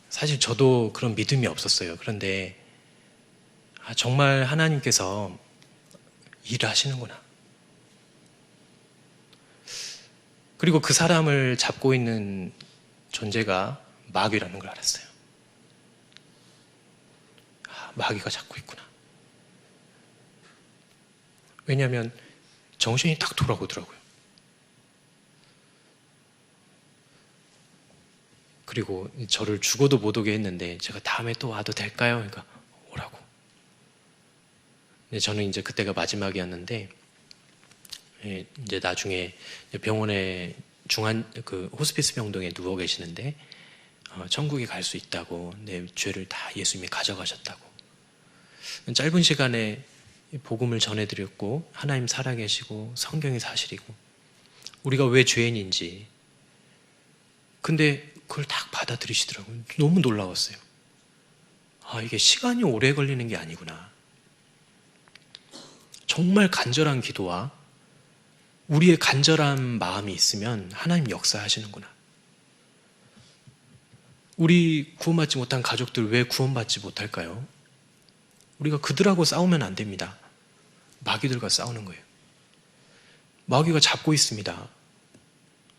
사실 저도 그런 믿음이 없었어요. 그런데 정말 하나님께서 일을 하시는구나. 그리고 그 사람을 잡고 있는 존재가 마귀라는 걸 알았어요. 마귀가 잡고 있구나. 왜냐하면 정신이 딱 돌아오더라고요. 그리고 저를 죽어도 못 오게 했는데, 제가 다음에 또 와도 될까요? 그러니까 오라고. 저는 이제 그때가 마지막이었는데, 이제 나중에 병원에 호스피스 병동에 누워 계시는데 천국에 갈 수 있다고, 내 죄를 다 예수님이 가져가셨다고. 짧은 시간에 복음을 전해드렸고 하나님 살아계시고 성경이 사실이고 우리가 왜 죄인인지, 근데 그걸 딱 받아들이시더라고요. 너무 놀라웠어요. 이게 시간이 오래 걸리는 게 아니구나. 정말 간절한 기도와 우리의 간절한 마음이 있으면 하나님 역사하시는구나. 우리 구원받지 못한 가족들 왜 구원받지 못할까요? 우리가 그들하고 싸우면 안 됩니다. 마귀들과 싸우는 거예요. 마귀가 잡고 있습니다.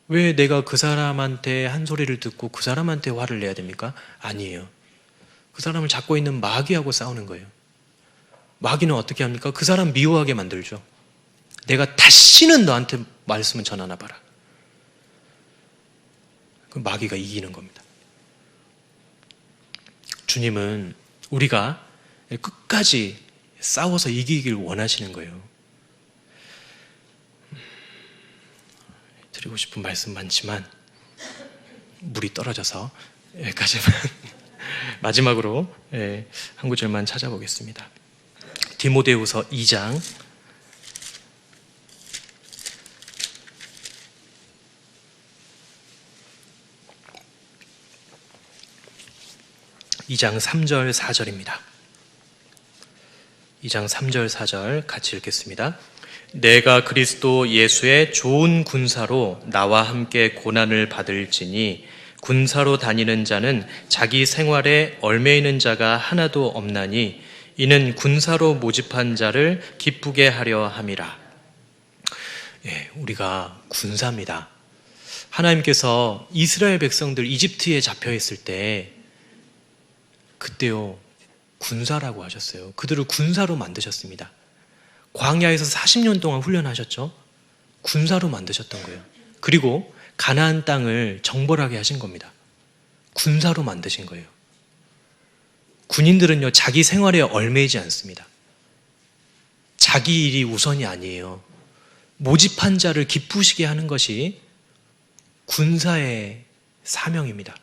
왜 내가 그 사람한테 한 소리를 듣고 그 사람한테 화를 내야 됩니까? 아니에요. 그 사람을 잡고 있는 마귀하고 싸우는 거예요. 마귀는 어떻게 합니까? 그 사람 미워하게 만들죠. 내가 다시는 너한테 말씀을 전 안 해봐라. 그 마귀가 이기는 겁니다. 주님은 우리가 끝까지 싸워서 이기길 원하시는 거예요. 드리고 싶은 말씀 많지만 물이 떨어져서 여기까지만 마지막으로 한 구절만 찾아보겠습니다. 디모데후서 2장 3절 4절입니다. 2장 3절 4절 같이 읽겠습니다. 내가 그리스도 예수의 좋은 군사로 나와 함께 고난을 받을지니 군사로 다니는 자는 자기 생활에 얽매이는 자가 하나도 없나니 이는 군사로 모집한 자를 기쁘게 하려 함이라. 우리가 군사입니다. 하나님께서 이스라엘 백성들 이집트에 잡혀 있을 때 그때요 군사라고 하셨어요. 그들을 군사로 만드셨습니다. 광야에서 40년 동안 훈련하셨죠. 군사로 만드셨던 거예요. 그리고 가나안 땅을 정벌하게 하신 겁니다. 군사로 만드신 거예요. 군인들은요 자기 생활에 얽매이지 않습니다. 자기 일이 우선이 아니에요. 모집한 자를 기쁘시게 하는 것이 군사의 사명입니다.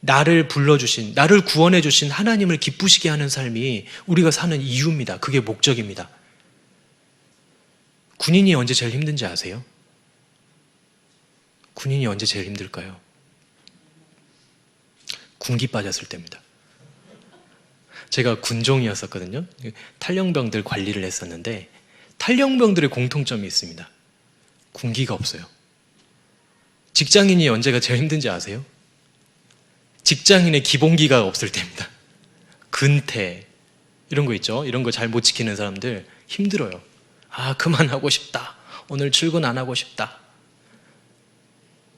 나를 불러주신, 나를 구원해 주신 하나님을 기쁘시게 하는 삶이 우리가 사는 이유입니다. 그게 목적입니다. 군인이 언제 제일 힘든지 아세요? 군인이 언제 제일 힘들까요? 군기 빠졌을 때입니다. 제가 군종이었었거든요. 탈영병들 관리를 했었는데 탈영병들의 공통점이 있습니다. 군기가 없어요. 직장인이 언제가 제일 힘든지 아세요? 직장인의 기본기가 없을 때입니다. 근태 이런 거 있죠. 이런 거 잘 못 지키는 사람들 힘들어요. 그만하고 싶다. 오늘 출근 안 하고 싶다.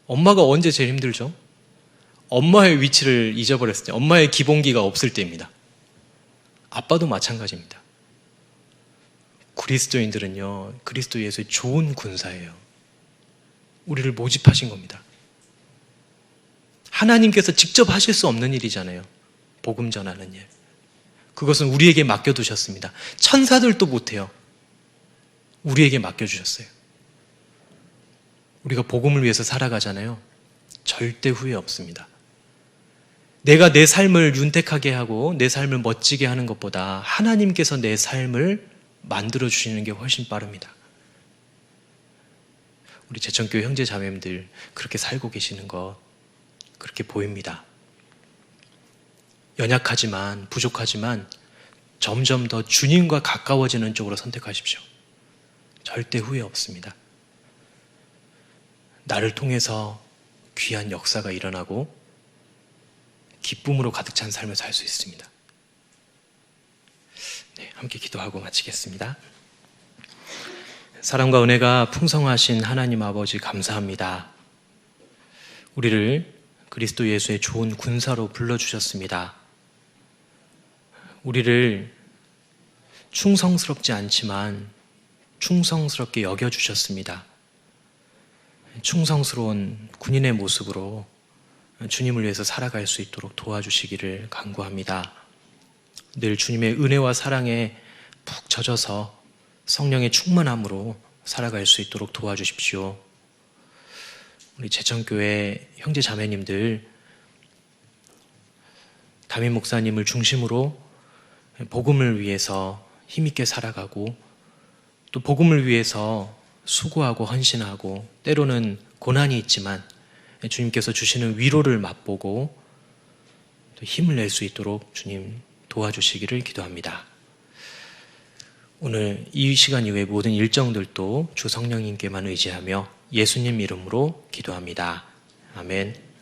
엄마가 언제 제일 힘들죠? 엄마의 위치를 잊어버렸을 때, 엄마의 기본기가 없을 때입니다. 아빠도 마찬가지입니다. 그리스도인들은요 그리스도 예수의 좋은 군사예요. 우리를 모집하신 겁니다. 하나님께서 직접 하실 수 없는 일이잖아요. 복음 전하는 일. 그것은 우리에게 맡겨두셨습니다. 천사들도 못해요. 우리에게 맡겨주셨어요. 우리가 복음을 위해서 살아가잖아요. 절대 후회 없습니다. 내가 내 삶을 윤택하게 하고 내 삶을 멋지게 하는 것보다 하나님께서 내 삶을 만들어주시는 게 훨씬 빠릅니다. 우리 제천교회 형제 자매님들 그렇게 살고 계시는 거 그렇게 보입니다. 연약하지만 부족하지만 점점 더 주님과 가까워지는 쪽으로 선택하십시오. 절대 후회 없습니다. 나를 통해서 귀한 역사가 일어나고 기쁨으로 가득 찬 삶을 살 수 있습니다. 함께 기도하고 마치겠습니다. 사랑과 은혜가 풍성하신 하나님 아버지 감사합니다. 우리를 그리스도 예수의 좋은 군사로 불러주셨습니다. 우리를 충성스럽지 않지만 충성스럽게 여겨주셨습니다. 충성스러운 군인의 모습으로 주님을 위해서 살아갈 수 있도록 도와주시기를 간구합니다. 늘 주님의 은혜와 사랑에 푹 젖어서 성령의 충만함으로 살아갈 수 있도록 도와주십시오. 우리 제천교회 형제 자매님들 담임 목사님을 중심으로 복음을 위해서 힘있게 살아가고 또 복음을 위해서 수고하고 헌신하고 때로는 고난이 있지만 주님께서 주시는 위로를 맛보고 또 힘을 낼 수 있도록 주님 도와주시기를 기도합니다. 오늘 이 시간 이후의 모든 일정들도 주 성령님께만 의지하며 예수님 이름으로 기도합니다. 아멘.